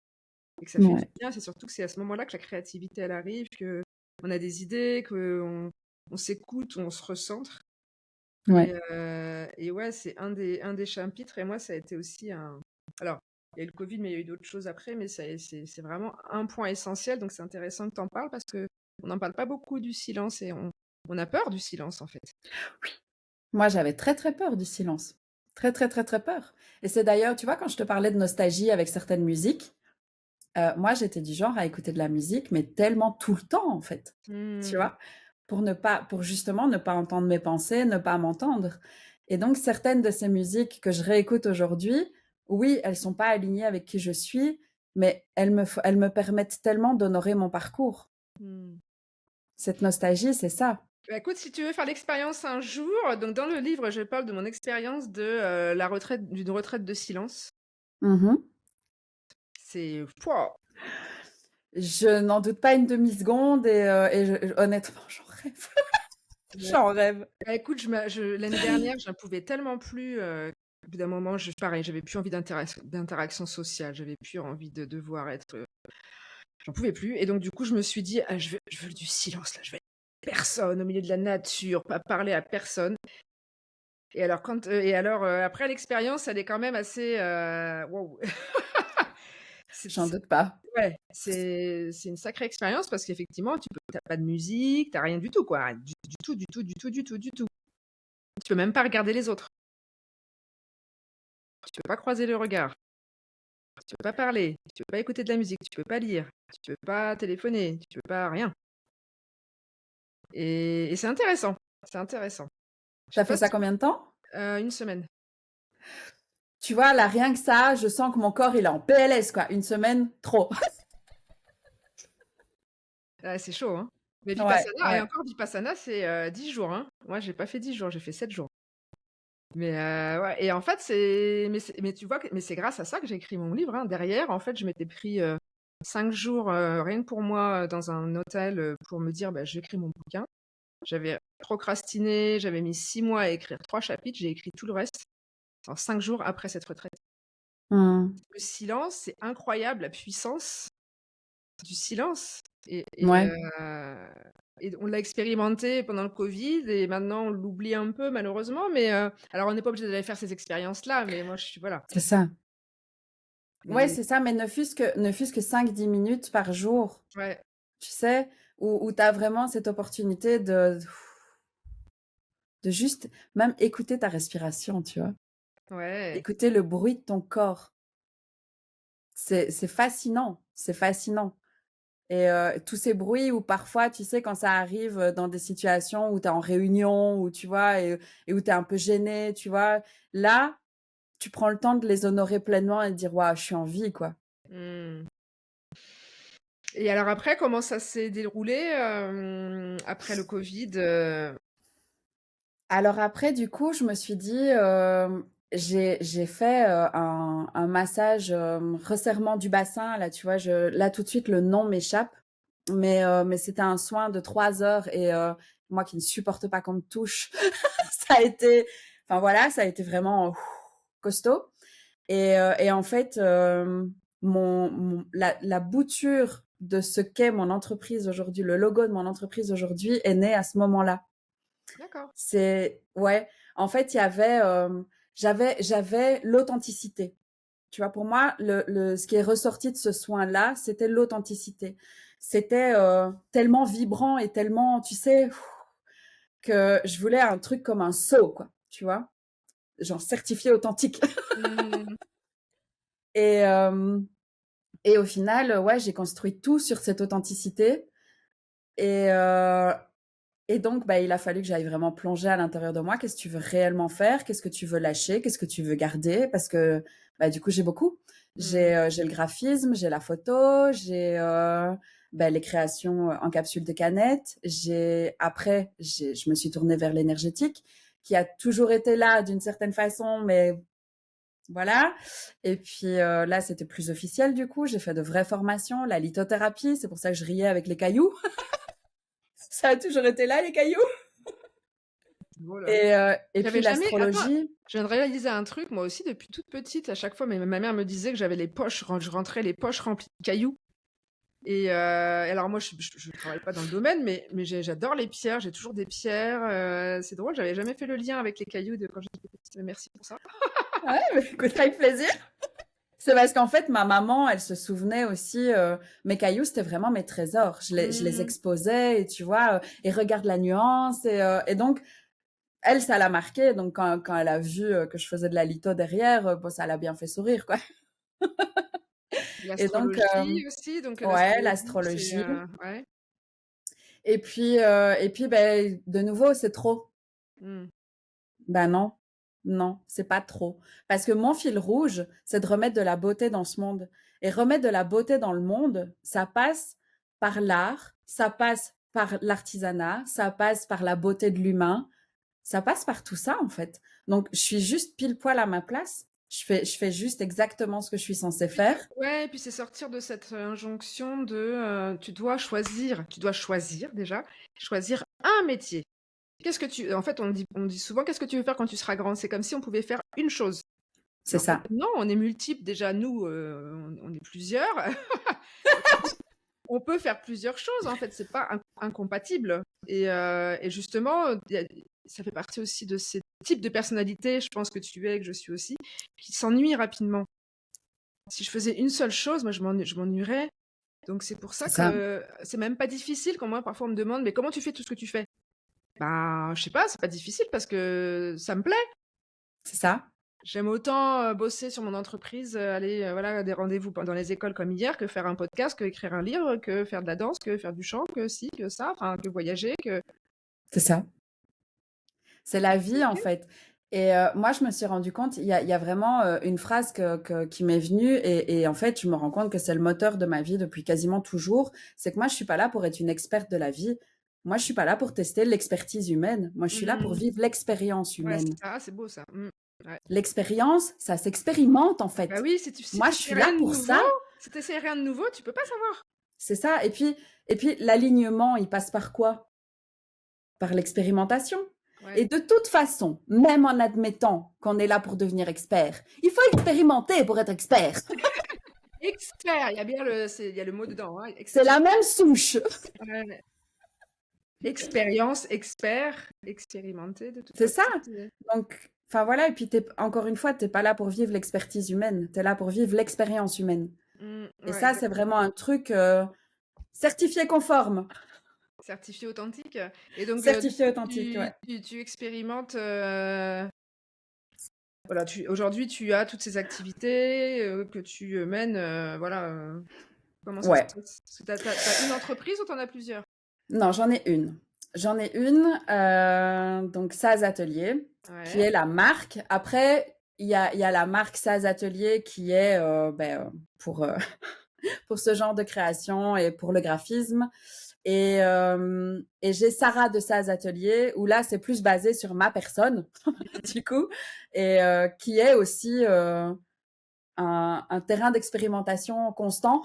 et que ça fait du ouais, bien. C'est surtout que c'est à ce moment-là que la créativité, elle arrive, que on a des idées, qu'on on s'écoute, on se recentre. ouais. Et ouais, c'est un des chapitres. Et moi, ça a été aussi un. Alors, il y a eu le Covid, mais il y a eu d'autres choses après. Mais c'est vraiment un point essentiel. Donc, c'est intéressant que tu en parles parce que on n'en parle pas beaucoup du silence et on a peur du silence, en fait. Moi, j'avais très, très peur du silence. Très, très, très, très peur. Et c'est d'ailleurs, tu vois, quand je te parlais de nostalgie avec certaines musiques, moi, j'étais du genre à écouter de la musique, mais tellement tout le temps, en fait. Tu Mmh. vois? Pour justement ne pas entendre mes pensées, ne pas m'entendre. Et donc certaines de ces musiques que je réécoute aujourd'hui, oui, elles sont pas alignées avec qui je suis, mais elles me permettent tellement d'honorer mon parcours. Mmh. Cette nostalgie, c'est ça. Bah, écoute, si tu veux faire l'expérience un jour, donc dans le livre, je parle de mon expérience d'une retraite de silence. Mmh. C'est pouah! Je n'en doute pas une demi-seconde et honnêtement, j'en rêve. Ouais. J'en rêve. Bah, écoute, l'année dernière, j'en pouvais tellement plus, au bout d'un moment, pareil, j'avais plus envie d'interaction sociale, j'avais plus envie de devoir être, j'en pouvais plus et donc du coup, je me suis dit: «Ah, je veux du silence là, je veux être personne, au milieu de la nature, pas parler à personne» après l'expérience, elle est quand même assez, waouh! J'en C'est doute pas. ouais, c'est une sacrée expérience parce qu'effectivement, tu pas de musique, tu rien du tout quoi, du tout, du tout, du tout, du tout, du tout. Tu peux même pas regarder les autres. Tu peux pas croiser le regard. Tu peux pas parler, tu peux pas écouter de la musique, tu peux pas lire, tu peux pas téléphoner, tu peux pas rien et c'est intéressant, c'est intéressant. Je Tu sais fait pas ça si combien de temps? 1 semaine. Tu vois, là, rien que ça, je sens que mon corps, il est en PLS, quoi. Une semaine, trop. Ah, c'est chaud, hein. Mais Ouais, Vipassana et ouais. encore Vipassana, c'est, 10 jours, hein. Moi, j'ai pas fait 10 jours, j'ai fait 7 jours. Mais ouais et en fait, mais tu vois que c'est grâce à ça que j'ai écrit mon livre, hein. Derrière, en fait, je m'étais pris, 5 jours, rien que pour moi, dans un hôtel, pour me dire: «Bah, j'écris mon bouquin». J'avais procrastiné, j'avais mis 6 mois à écrire 3 chapitres, j'ai écrit tout le reste en 5 jours après cette retraite. Mmh. Le silence, c'est incroyable la puissance du silence et et Ouais, heu et on l'a expérimenté pendant le covid et maintenant on l'oublie un peu malheureusement, mais alors on n'est pas obligé d'aller faire ces expériences-là, mais moi je suis voilà. c'est ça. Ouais, Mais c'est ça, mais ne fût-ce que 5-10 minutes par jour, ouais, tu sais, où tu as vraiment cette opportunité de juste même écouter ta respiration, tu vois? ouais. Écouter le bruit de ton corps. C'est fascinant, c'est fascinant et tous ces bruits où parfois, tu sais, quand ça arrive, dans des situations où tu es en réunion, où tu vois? Et où tu es un peu gêné, tu vois? Là, tu prends le temps de les honorer pleinement et de dire: «Waouh, je suis en vie, quoi». Mmh. Et alors après, comment ça s'est déroulé, après le covid, Alors après, du coup, je me suis dit, j'ai fait, un massage, resserrement du bassin. Là, tu vois, là, tout de suite, le nom m'échappe, mais c'était un soin de 3 heures et moi qui ne supporte pas qu'on me touche, ça a été enfin voilà, ça a été vraiment costaud et en fait, la bouture de ce qu'est mon entreprise aujourd'hui, le logo de mon entreprise aujourd'hui est né à ce moment-là. d'accord, C'est ouais, en fait, il y avait, j'avais l'authenticité. Tu vois? Pour moi, ce qui est ressorti de ce soin-là, c'était l'authenticité. C'était, tellement vibrant et tellement, tu sais, que je voulais un truc comme un sceau, quoi, tu vois? Genre certifié authentique mmh, et et au final, ouais, j'ai construit tout sur cette authenticité et heu Et donc, bah, il a fallu que j'aille vraiment plonger à l'intérieur de moi. Qu'est-ce que tu veux réellement faire? Qu'est-ce que tu veux lâcher? Qu'est-ce que tu veux garder? Parce que, bah, du coup, j'ai beaucoup. mmh, J'ai le graphisme, j'ai la photo, j'ai bah, les créations en capsule de canette. Je me suis tournée vers l'énergétique, qui a toujours été là d'une certaine façon, mais voilà. Et puis là, c'était plus officiel du coup. J'ai fait de vraies formations, la lithothérapie. C'est pour ça que je riais avec les cailloux. Ça a toujours été là, les cailloux. voilà. Et puis J'avais jamais attends, l'astrologie. je viens de réaliser un truc, moi aussi depuis toute petite, à chaque fois, ma mère me disait que j'avais les poches je rentrais les poches remplies de cailloux et alors moi je travaille pas dans le domaine, mais j'adore les pierres, j'ai toujours des pierres, c'est drôle, j'avais jamais fait le lien avec les cailloux de quand j'étais petite, mais merci pour ça. Ouais, mais écoute, avec plaisir. C'est parce qu'en fait, ma maman, elle se souvenait aussi, mes cailloux, c'était vraiment mes trésors. Je les Mmh, exposais et tu vois? Et regarde la nuance et donc elle, ça l'a marquée. Donc quand elle a vu, que je faisais de la litho derrière, bon, ça l'a bien fait sourire, quoi. Et donc l'astrologie aussi, donc ouais, l'astrologie c'est, l'astrologie ouais, et puis, beh, de nouveau, c'est trop. mmh, Bah non, non, c'est pas trop. Parce que mon fil rouge, c'est de remettre de la beauté dans ce monde. Et remettre de la beauté dans le monde, ça passe par l'art, ça passe par l'artisanat, ça passe par la beauté de l'humain, ça passe par tout ça en fait. Donc je suis juste pile poil à ma place. je fais juste exactement ce que je suis censée Puis faire. ouais, et puis c'est sortir de cette injonction de tu dois choisir déjà, choisir un métier. En fait, on dit souvent, qu'est-ce que tu veux faire quand tu seras grand? C'est comme si on pouvait faire une chose. Mais C'est en fait, ça. non, on est multiples déjà, nous, on est plusieurs. On peut faire plusieurs choses, en fait, c'est pas incompatible. Et justement, ça fait partie aussi de ces types de personnalités, je pense que tu es, que je suis aussi, qui s'ennuient rapidement. Si je faisais une seule chose, moi, je m'ennuierais. Donc c'est pour ça C'est ça. que c'est même pas difficile quand moi, parfois, on me demande, mais comment tu fais tout ce que tu fais? Ben, je sais pas, c'est pas difficile parce que ça me plaît. C'est ça. J'aime autant bosser sur mon entreprise, aller voilà, à des rendez-vous dans les écoles comme hier, que faire un podcast, que écrire un livre, que faire de la danse, que faire du chant, que ci, que ça, enfin, que voyager, que. C'est ça. C'est la vie, en Ok. fait. Et moi, je me suis rendu compte, il y a vraiment une phrase qui m'est venue et en fait, je me rends compte que c'est le moteur de ma vie depuis quasiment toujours. C'est que moi, je suis pas là pour être une experte de la vie. Moi, je suis pas là pour tester l'expertise humaine. Moi, je suis là pour Mhm. vivre l'expérience Ouais, c'est humaine. ça, c'est beau ça. Ouais. L'expérience, ça s'expérimente, en Bah fait. oui, si Moi, tu je sais suis là rien de pour nouveau, ça. si tu rien de nouveau, tu peux pas savoir. C'est ça. Et puis l'alignement, il passe par quoi? Par l'expérimentation. Ouais. Et de toute façon, même en admettant qu'on est là pour devenir expert, il faut expérimenter pour être expert. Expert, il y a bien il y a le mot dedans, hein, C'est expert. la même souche. Ouais. Expérience, expert, expérimenté de toute C'est ça. façon. Donc, enfin voilà, et puis encore une fois, t'es pas là pour vivre l'expertise humaine, t'es là pour vivre l'expérience humaine. Et Ouais, ça, c'est exactement. vraiment un truc certifié conforme, Certifié authentique. Et donc, du certifié coup, authentique, ouais. tu expérimentes. Voilà, aujourd'hui, tu as toutes ces activités que tu mènes. Voilà, comment ça se Ouais. passe? T'as une entreprise ou t'en as plusieurs? Non, j'en ai une. J'en ai une, donc Saz Atelier, qui Ouais, est la marque. Après, il y a la marque Saz Atelier qui est pour, pour ce genre de création et pour le graphisme. Et j'ai Sarah de Saz Atelier, où là, c'est plus basé sur ma personne, du coup, et qui est aussi un terrain d'expérimentation constant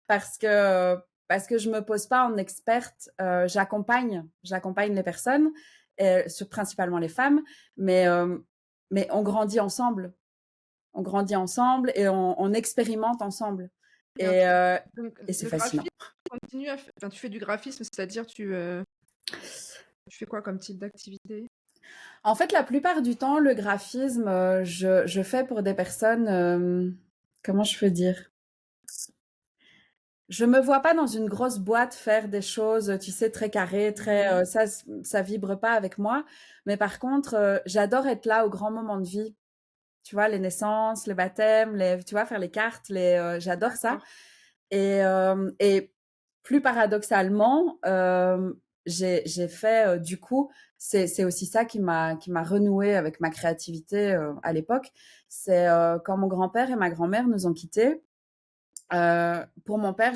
parce que je me pose pas en experte, j'accompagne les personnes, principalement les femmes, mais mais on grandit ensemble et on expérimente ensemble et donc, et c'est le fascinant. graphisme, enfin, tu fais du graphisme, c'est-à-dire tu fais quoi comme type d'activité? En fait, la plupart du temps, le graphisme, je fais pour des personnes, comment je peux dire? Je me vois pas dans une grosse boîte faire des choses, tu sais, très carrées, très, Mhm. ça vibre pas avec moi. Mais par contre, j'adore être là aux grands moments de vie. Tu vois, les naissances, les baptêmes, tu vois, faire les cartes, j'adore ça. D'accord. Et plus paradoxalement, j'ai fait, du coup, c'est aussi ça qui m'a renoué avec ma créativité à l'époque. C'est quand mon grand-père et ma grand-mère nous ont quittés. Pour mon père,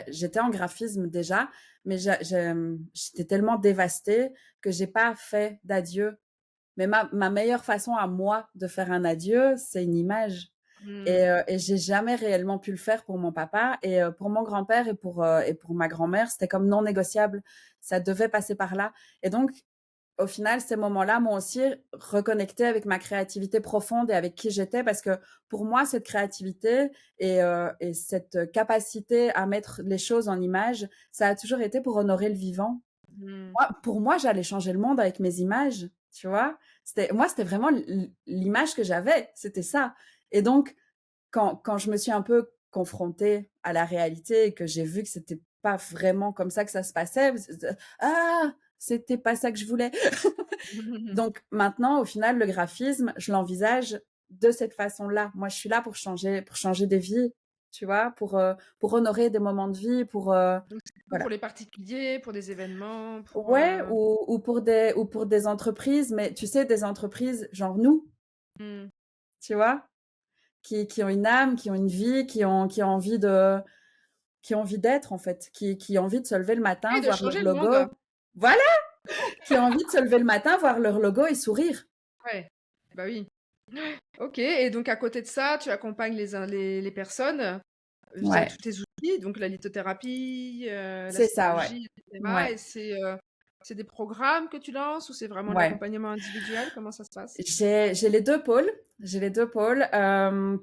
j'étais en graphisme déjà, mais j'étais tellement dévastée que j'ai pas fait d'adieu. Mais ma meilleure façon à moi de faire un adieu, c'est une image. Hmm. Et j'ai jamais réellement pu le faire pour mon papa. Et pour mon grand-père et pour ma grand-mère, c'était comme non négociable. Ça devait passer par là. Et donc, au final, ces moments-là m'ont aussi reconnecté avec ma créativité profonde et avec qui j'étais, parce que pour moi, cette créativité et cette capacité à mettre les choses en images, ça a toujours été pour honorer le vivant. Hmm. Pour moi, j'allais changer le monde avec mes images, tu vois. C'était vraiment l'image que j'avais, c'était ça. Et donc, quand je me suis un peu confrontée à la réalité et que j'ai vu que c'était pas vraiment comme ça que ça se passait, ah, c'était pas ça que je voulais. Donc maintenant, au final, le graphisme, je l'envisage de cette façon-là. Moi, je suis là pour changer des vies, tu vois, pour honorer des moments de vie, Donc, c'est plutôt pour voilà. les particuliers, pour des événements, pour. Ouais, ou pour des entreprises, mais tu sais, des entreprises genre nous, Hmm. tu vois, qui ont une âme, qui ont une vie, qui ont envie qui ont envie d'être, en fait, qui ont envie de se lever le matin, Et de voir leur changer le logo. monde. Voilà! Qui ont envie de se lever le matin, voir leur logo et sourire. Ouais, bah oui. OK, et donc à côté de ça, tu accompagnes les personnes via Ouais, tous tes outils, donc la lithothérapie, la c'est ça, ouais. sophrologie, et cetera, Ouais, et c'est des programmes que tu lances ou c'est vraiment de ouais. l'accompagnement individuel? Comment ça se passe? J'ai les 2 pôles. J'ai les 2 pôles.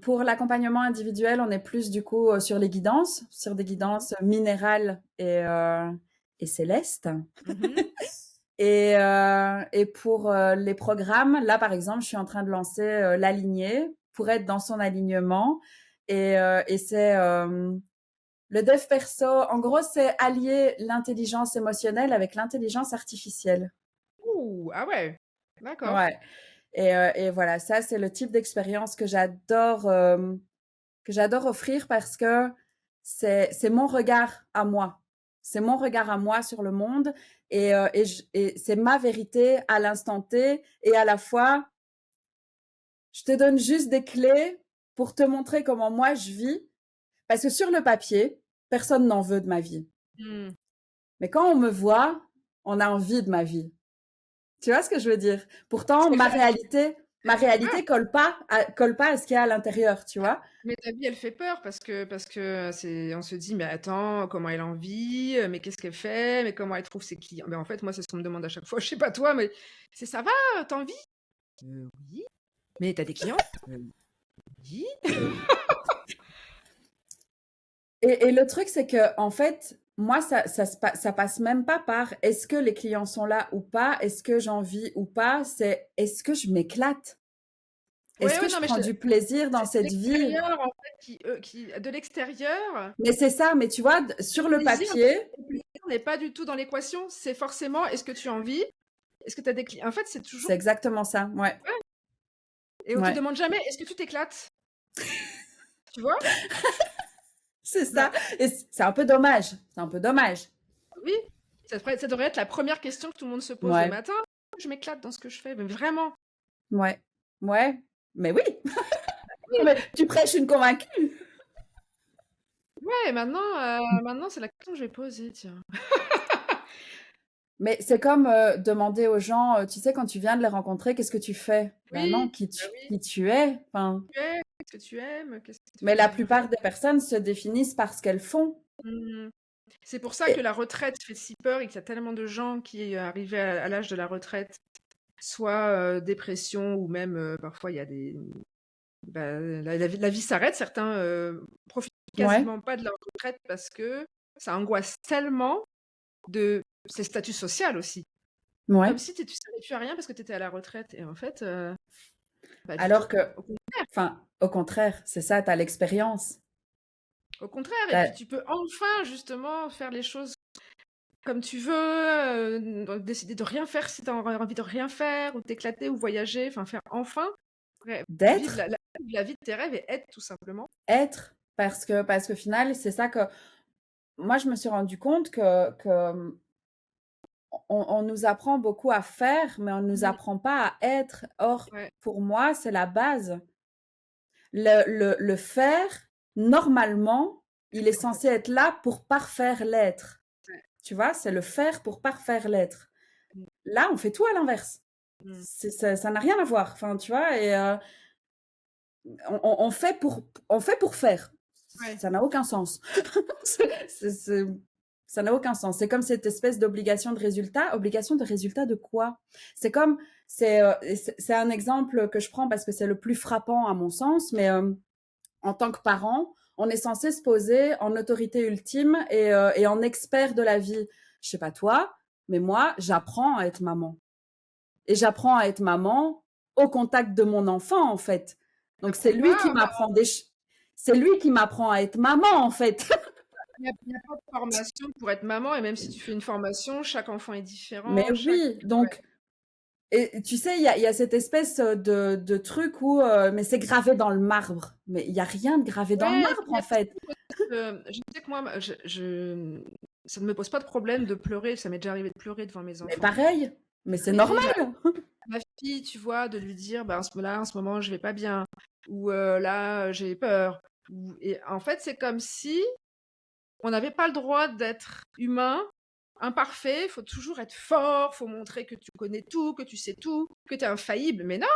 Pour l'accompagnement individuel, on est plus du coup, sur les guidances, sur des Mmh. guidances minérales et célestes. Mmh. Et pour, les programmes, là, par exemple, je suis en train de lancer, l'aligné pour être dans son alignement et c'est, le dev perso, en gros, c'est allier l'intelligence émotionnelle avec l'intelligence artificielle. Ouh! Ah ouais! D'accord. Ouais. Et voilà, ça, c'est le type d'expérience que j'adore offrir parce que c'est mon regard à moi. C'est mon regard à moi sur le monde et c'est ma vérité à l'instant T et à la fois, je te donne juste des clés pour te montrer comment moi je vis parce que sur le papier, personne n'en veut de ma vie. Mmh. Mais quand on me voit, on a envie de ma vie. Tu vois ce que je veux dire? Pourtant, C'est vrai. ma Ah! réalité colle pas à ce qu'il y a à l'intérieur, tu vois? Mais ta vie, elle fait peur parce que c'est on se dit: «Mais attends, comment elle en vit? Mais qu'est-ce qu'elle fait? Mais comment elle trouve ses clients?» Ben, en fait, moi, c'est ce qu'on me demande à chaque fois. Je sais pas toi, mais c'est: «Ça va, tu en vis?» Oui». «Mais tu as des clients?» «Oui». Et le truc, c'est que en fait, moi, ça passe même pas par est-ce que les clients sont là ou pas, est-ce que j'en vis ou pas, c'est est-ce que je m'éclate? Ouais, Est-ce que ouais, je non, mais je prends te du plaisir dans c'est cette vie? l'extérieur, en fait, qui de l'extérieur, Mais c'est ça, mais tu vois, sur le plaisir papier, le plaisir n'est pas du tout dans l'équation. C'est forcément: «Est-ce que tu en vis? Est-ce que tu as des clients?» En fait, c'est toujours c'est exactement ça. Ouais, ouais, et on te ouais, demande jamais: «Est-ce que tu t'éclates?» Tu vois? c'est Bah, ça. Et c'est un peu dommage. C'est un peu dommage. oui, ça devrait être la première question que tout le monde se pose le Ouais, matin. «Je m'éclate dans ce que je fais», mais vraiment. ouais, ouais. Mais oui, Oui. mais tu prêches une convaincue. Ouais, maintenant c'est la question que je vais poser, tiens. Mais c'est comme demander aux gens, tu sais, quand tu viens de les rencontrer, qu'est-ce que tu fais? Ben non, Oui, bah oui. qui tu es. Enfin, Tu es, qu'est-ce que tu aimes? Qu'est-ce qui te mais fait la vibrer? plupart des personnes se définissent par ce qu'elles font. Mmh. C'est pour ça que Et la retraite fait si peur et qu'il y a tellement de gens qui, arrivés à l'âge de la retraite, soit, dépression ou même, parfois il y a des bah, la vie s'arrête. Certains, profitent ouais, quasiment pas de leur retraite parce que ça angoisse tellement de c'est statut social aussi. ouais. Comme si tu servais plus à rien parce que tu étais à la retraite et en fait, pas du tout. Alors que, Au contraire, enfin, au contraire, c'est ça, tu as l'expérience. au contraire, et puis Tu tu peux enfin justement faire les choses comme tu veux, décider de rien faire si tu as envie de rien faire ou t'éclater ou voyager, enfin faire enfin vivre d'être, la vie de tes rêves et être tout simplement. être, parce que final, c'est ça que moi, je me suis rendu compte que on nous apprend beaucoup à faire, mais on nous Mmh, apprend pas à être. Or, ouais, pour moi, c'est la base. Le faire, normalement, il est censé complètement. être là pour parfaire l'être. Ouais. Tu vois, c'est le faire pour parfaire l'être. Mmh, Là, on fait tout à l'inverse. mmh. Ça n'a rien à voir. Enfin, tu vois, et on fait pour faire. Ouais. Ça n'a aucun sens. C'est- ça n'a aucun sens. C'est comme cette espèce d'obligation de résultat. Obligation de résultat de quoi? C'est comme, c'est un exemple que je prends parce que c'est le plus frappant à mon sens, mais en tant que parent, on est censé se poser en autorité ultime et en expert de la vie. Je sais pas toi, mais moi, j'apprends à être maman. Et j'apprends à être maman au contact de mon enfant, en fait. Donc Tu pas, bah, c'est lui qui m'apprend à être maman, en fait. il y a pas de formation pour être maman, et même si tu fais une formation, chaque enfant est Mais différent, chaque oui, ouais. donc, et tu sais, il y a cette espèce de truc où, mais c'est gravé dans le marbre. Mais il y a rien de gravé dans le Ouais, et puis marbre, il y en a aussi fait. le côté je sais que moi, ça ne me pose pas de problème de pleurer, ça m'est déjà arrivé de pleurer devant mes Mais enfants. pareil, mais c'est Mais normal. ma fille, tu vois, de lui dire: «Bah, en ce moment, je vais pas bien» ou «Là, j'ai peur» et en fait, c'est comme si on n'avait pas le droit d'être humain, imparfait, faut toujours être fort, faut montrer que tu connais tout, que tu sais tout, que tu es infaillible. Mais non,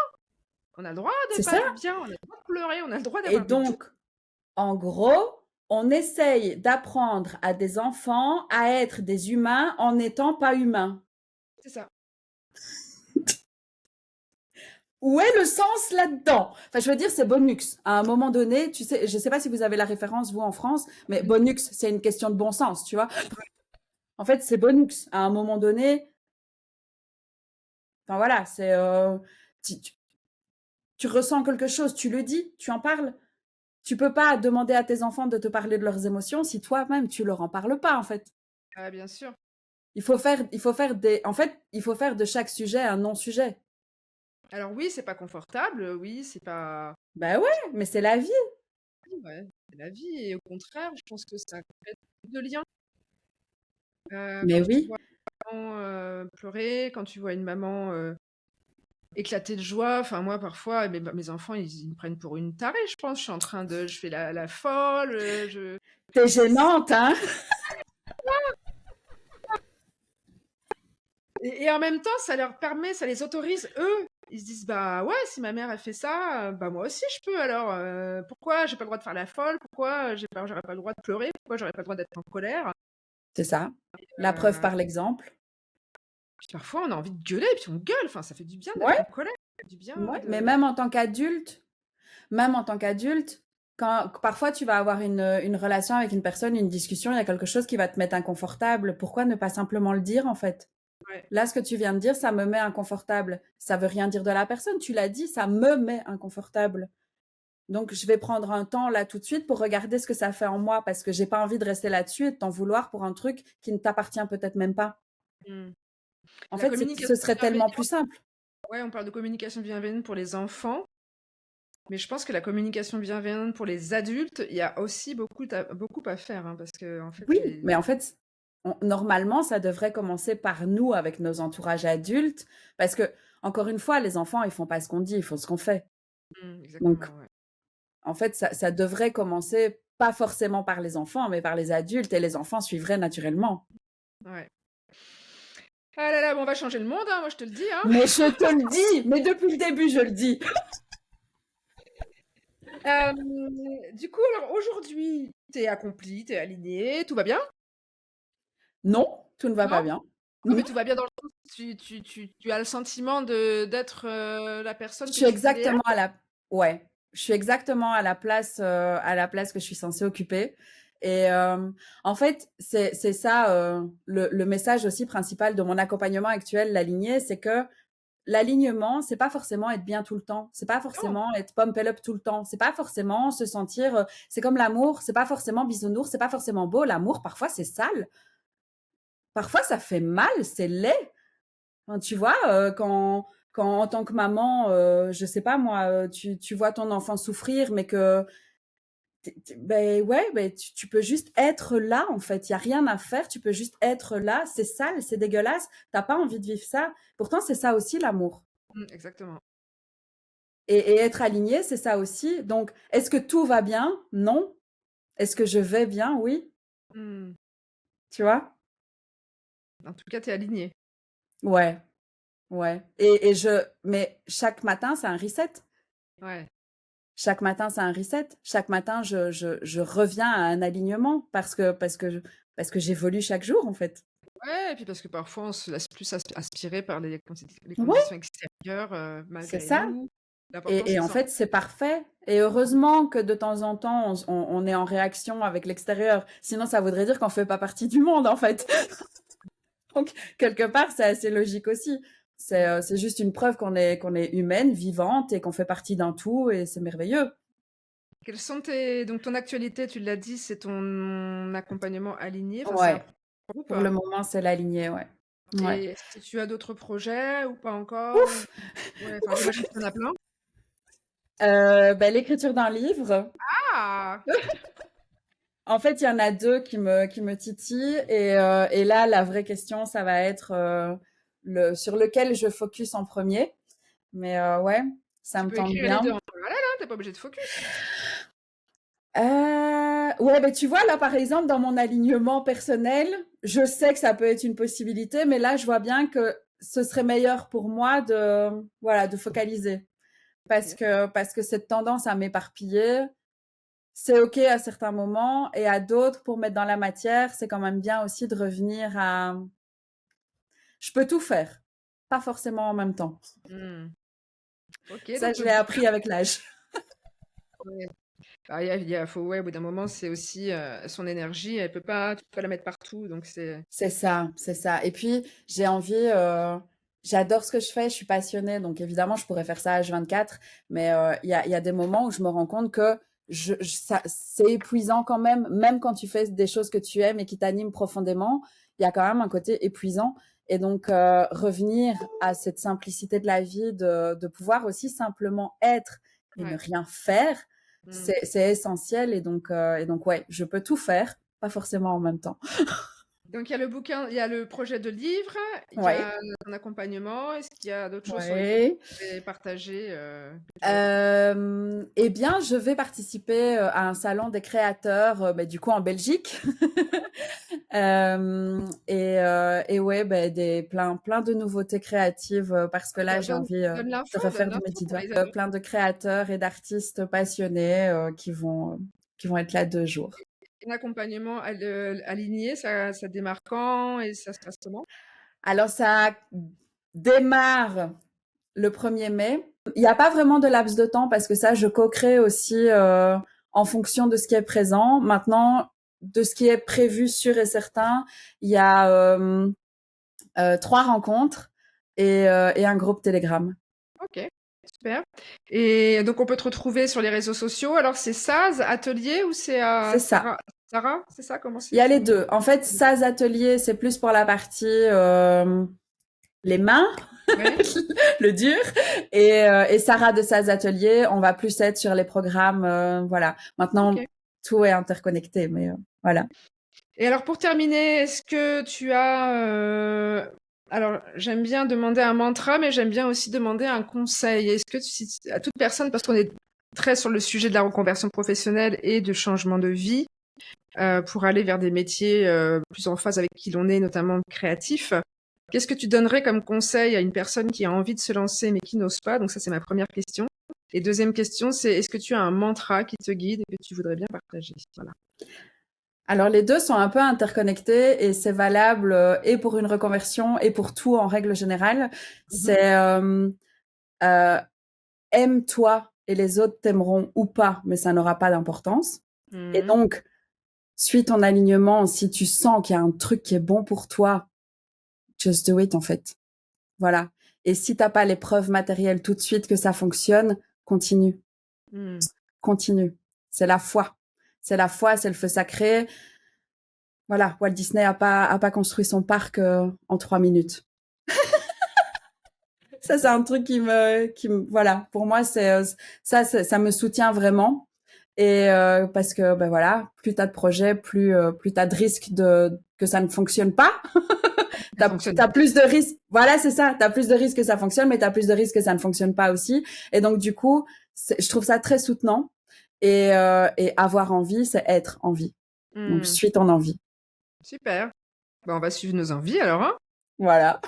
On a le droit de C'est pas ça. être bien, on a le droit de pleurer, on a le droit Et d'avoir des doutes. donc, en gros, on essaye d'apprendre à des enfants à être des humains en n'étant pas humains. C'est ça. Où est le sens là-dedans? Enfin, je veux dire, c'est Bonux. À un moment donné, tu sais, je sais pas si vous avez la référence, vous, en France, mais Mmh. Bonux, c'est une question de bon sens, tu vois. En fait, c'est Bonux. À un moment donné, enfin voilà, c'est tu ressens quelque chose, tu le dis, tu en parles. Tu peux pas demander à tes enfants de te parler de leurs émotions si toi-même tu leur en parles pas, en fait. Ah bien sûr. Il faut faire de chaque sujet un non-sujet. Alors oui, c'est pas confortable, oui, c'est pas Ben ouais, mais c'est la vie. ouais, c'est la vie et au contraire, je pense que ça crée plus de liens. Quand Mais tu oui, vois une maman, pleurer, quand tu vois une maman, éclater de joie, enfin moi parfois mes enfants ils me prennent pour une tarée, je pense. Je fais la folle, je t'es c'est gênante, hein? et en même temps, ça leur permet, ça les autorise, eux. Ils se disent: «Bah, ouais, si ma mère, elle fait ça, bah, moi aussi je peux alors, pourquoi j'ai pas le droit de faire la folle? Pourquoi j'aurais pas le droit de pleurer? Pourquoi j'aurais pas le droit d'être en colère?» C'est ça. La preuve Heu, par l'exemple. puis parfois on a envie de gueuler et puis on gueule, enfin ça fait du bien d'être Ouais, en colère, ça fait du bien ouais. Mais de même en tant qu'adulte, quand parfois tu vas avoir une relation avec une personne, une discussion, il y a quelque chose qui va te mettre inconfortable. Pourquoi ne pas simplement le dire, en fait? ouais. Là, ce que tu viens de dire, ça me met inconfortable. Ça veut rien dire de la personne. Tu l'as dit, ça me met inconfortable. Donc, je vais prendre un temps là tout de suite pour regarder ce que ça fait en moi parce que j'ai pas envie de rester là-dessus et de t'en vouloir pour un truc qui ne t'appartient peut-être même pas. Mmh. En La fait, ce communication serait tellement plus bienveillante, simple. ouais, on parle de communication bienveillante pour les enfants, mais je pense que la communication bienveillante pour les adultes, il y a aussi beaucoup à faire, hein, parce qu'en fait Oui, les mais en fait, normalement, ça devrait commencer par nous avec nos entourages adultes parce que, encore une fois, les enfants, ils font pas ce qu'on dit, ils font ce qu'on fait. Donc, exactement, ouais. en fait, ça devrait commencer pas forcément par les enfants, mais par les adultes et les enfants suivraient naturellement. Ouais. Ah là là, bon, on va changer le monde, hein, moi je te le dis, hein. Mais je te le dis, mais depuis le début, je le dis. Du coup, alors aujourd'hui, t'es accompli, t'es aligné, tout va bien? Non, tout ne va Non? pas bien. Non, Non, mais tout va bien dans le sens où tu as le sentiment d'être la je personne que suis tu voulais exactement être? ouais, je suis exactement à la place que je suis censée occuper. Et en fait, c'est ça le message aussi principal de mon accompagnement actuel, l'aligné, c'est que l'alignement, c'est pas forcément être bien tout le temps. C'est pas Non. forcément être pump up tout le temps. C'est pas forcément se sentir. C'est comme l'amour. C'est pas forcément bisounours. C'est pas forcément beau. L'amour, parfois, c'est sale. Parfois, ça fait mal. C'est laid. Enfin, tu vois, quand en tant que maman, je sais pas moi, tu vois ton enfant souffrir, mais que ben ouais, ben tu peux juste être là en fait. Il y a rien à faire. Tu peux juste être là. C'est sale, c'est dégueulasse. T'as pas envie de vivre ça. Pourtant, c'est ça aussi l'amour. Exactement. Et être aligné, c'est ça aussi. Donc, est-ce que tout va bien? Non. Est-ce que je vais bien? Oui. Mmh. Tu vois? En tout cas, tu es aligné. Ouais, ouais. Mais chaque matin, c'est un reset. Ouais. Chaque matin, c'est un reset. Chaque matin, je reviens à un alignement parce que j'évolue chaque jour, en fait. Ouais, et puis parce que parfois on se laisse plus aspirer par les Ouais, conditions extérieures, c'est malgré ça. nous. L'important c'est Et de en sortir. fait, c'est parfait. Et heureusement que de temps en temps, on est en réaction avec l'extérieur. Sinon, ça voudrait dire qu'on fait pas partie du monde, en fait. Donc, quelque part, c'est assez logique aussi. Mmh. C'est juste une preuve qu'on est humaine, vivante et qu'on fait partie d'un tout et c'est merveilleux. Quelles sont tes donc ton actualité, tu l'as dit, c'est ton accompagnement aligné, enfin c'est un Ouais, groupe, pour le moment, c'est la lignée, ouais. Ouais. et est-ce que tu as d'autres projets ou pas encore? Ou Ouf! ouais, enfin j'imagine qu'il y en a plein? Bah, l'écriture d'un livre. Ah! En fait, il y en a 2 qui me titillent et là, la vraie question, ça va être, le sur lequel je focus en premier. Mais ouais, ça Tu me peux tente écrire les 2 bien. en parallèle, hein, tu pas obligé de focus. Ouais, ben tu vois, là, par exemple, dans mon alignement personnel, je sais que ça peut être une possibilité, mais là, je vois bien que ce serait meilleur pour moi de, voilà, de focaliser. parce que cette tendance à m'éparpiller, c'est OK à certains moments et à d'autres, pour mettre dans la matière, c'est quand même bien aussi de revenir à je peux tout faire, pas forcément en même temps. Mmh. OK, Ça, donc je le l'ai bouquin, appris avec l'âge. ouais. Ah, faut ouais, au bout d'un moment, c'est aussi, son énergie, elle peut pas tu peux pas la mettre partout, donc c'est C'est ça, c'est ça. Et puis, j'ai envie, j'adore ce que je fais, je suis passionnée, donc évidemment, je pourrais faire ça H24, mais il y a des moments où je me rends compte que c'est épuisant quand même, même quand tu fais des choses que tu aimes et qui t'animent profondément, il y a quand même un côté épuisant. Et donc, revenir à cette simplicité de la vie, de pouvoir aussi simplement être et ne ouais. rien faire, Mmh. c'est essentiel. Et donc, ouais, je peux tout faire, pas forcément en même temps. Donc il y a le bouquin, il y a le projet de livre, il y Ouais. a ton accompagnement. Est-ce qu'il y a d'autres choses sur lesquelles Ouais. tu voudrais partager, que tu aurais pas Eh bien, je vais participer à un salon des créateurs, du coup en Belgique. Et ouais, plein de nouveautés créatives parce que là, j'ai envie de refaire donne du l'info pour Mediva. les amis. Plein de créateurs et d'artistes passionnés qui vont être là 2 jours. Un accompagnement aligné, ça démarre quand et ça se passe comment? Alors, ça démarre le 1er mai. Il n'y a pas vraiment de laps de temps parce que ça, je co-crée aussi en fonction de ce qui est présent. Maintenant, de ce qui est prévu sûr et certain, il y a 3 rencontres et un groupe Telegram. OK, super. Et donc on peut te retrouver sur les réseaux sociaux. Alors c'est Saz Atelier ou c'est, C'est ça. Sarah? C'est ça? Comment Il y c'est a les ton deux. En fait, SAS Atelier, c'est plus pour la partie les mains, ouais, le dur. Et Sarah de SAS Atelier, on va plus être sur les programmes. Voilà. Maintenant, OK. tout est interconnecté, mais voilà. Et alors pour terminer, est-ce que tu as, alors j'aime bien demander un mantra, mais j'aime bien aussi demander un conseil. Est-ce que à toute personne, parce qu'on est très sur le sujet de la reconversion professionnelle et de changement de vie, pour aller vers des métiers plus en phase avec qui l'on est, notamment créatif. Qu'est-ce que tu donnerais comme conseil à une personne qui a envie de se lancer mais qui n'ose pas? Donc ça, c'est ma première question. Et deuxième question, c'est est-ce que tu as un mantra qui te guide et que tu voudrais bien partager? Voilà. Alors les deux sont un peu interconnectés et c'est valable et pour une reconversion et pour tout en règle générale. Mhm. C'est euh, aime-toi et les autres t'aimeront ou pas, mais ça n'aura pas d'importance. Et Mhm. donc, suis ton alignement. Si tu sens qu'il y a un truc qui est bon pour toi, just do it en fait. Voilà. Et si t'as pas les preuves matérielles tout de suite que ça fonctionne, continue, Mhm. continue. C'est la foi. C'est la foi, c'est le feu sacré. Voilà, Walt Disney a pas construit son parc en 3 minutes. Ça, c'est un truc voilà, pour moi, ça me soutient vraiment. Et parce que, ben voilà, plus t'as de projets, plus t'as de risques que ça ne fonctionne pas. Ça fonctionne. T'as plus de risques. Voilà, c'est ça. T'as plus de risques que ça fonctionne, mais t'as plus de risques que ça ne fonctionne pas aussi. Et donc, du coup, je trouve ça très soutenant. Et avoir envie, c'est être en vie. Donc, Mhm. suis ton envie. Super. Bah, on va suivre nos envies alors, hein. Voilà.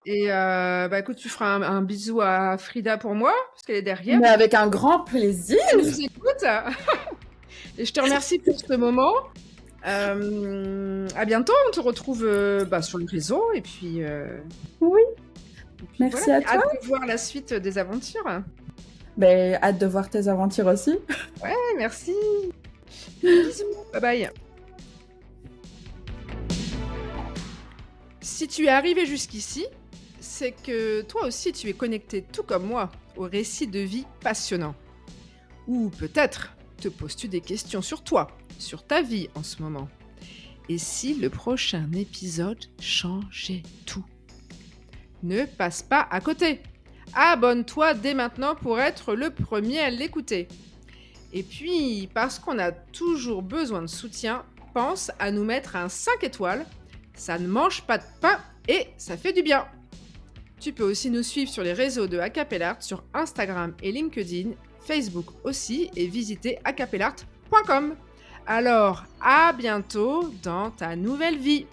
Et bah écoute, tu feras un bisou à Frida pour moi, parce qu'elle est derrière. Mais avec un grand plaisir. Elle nous écoute. Et je te remercie pour ce moment. À bientôt, on te retrouve sur le réseau Oui. et puis voilà. Merci à toi. Hâte de voir la suite des aventures. Ben, hâte de voir tes aventures aussi. Ouais, merci. Bisous, bye bye. Si tu es arrivé jusqu'ici, c'est que toi aussi tu es connecté tout comme moi au récit de vie passionnant. Ou peut-être te poses-tu des questions sur toi, sur ta vie en ce moment. Et si le prochain épisode changeait tout? Ne passe pas à côté. Abonne-toi dès maintenant pour être le premier à l'écouter. Et puis, parce qu'on a toujours besoin de soutien, pense à nous mettre un 5 étoiles. Ça ne mange pas de pain et ça fait du bien. Tu peux aussi nous suivre sur les réseaux de Acapellart sur Instagram et LinkedIn, Facebook aussi, et visiter acapellart.com. Alors, à bientôt dans ta nouvelle vie.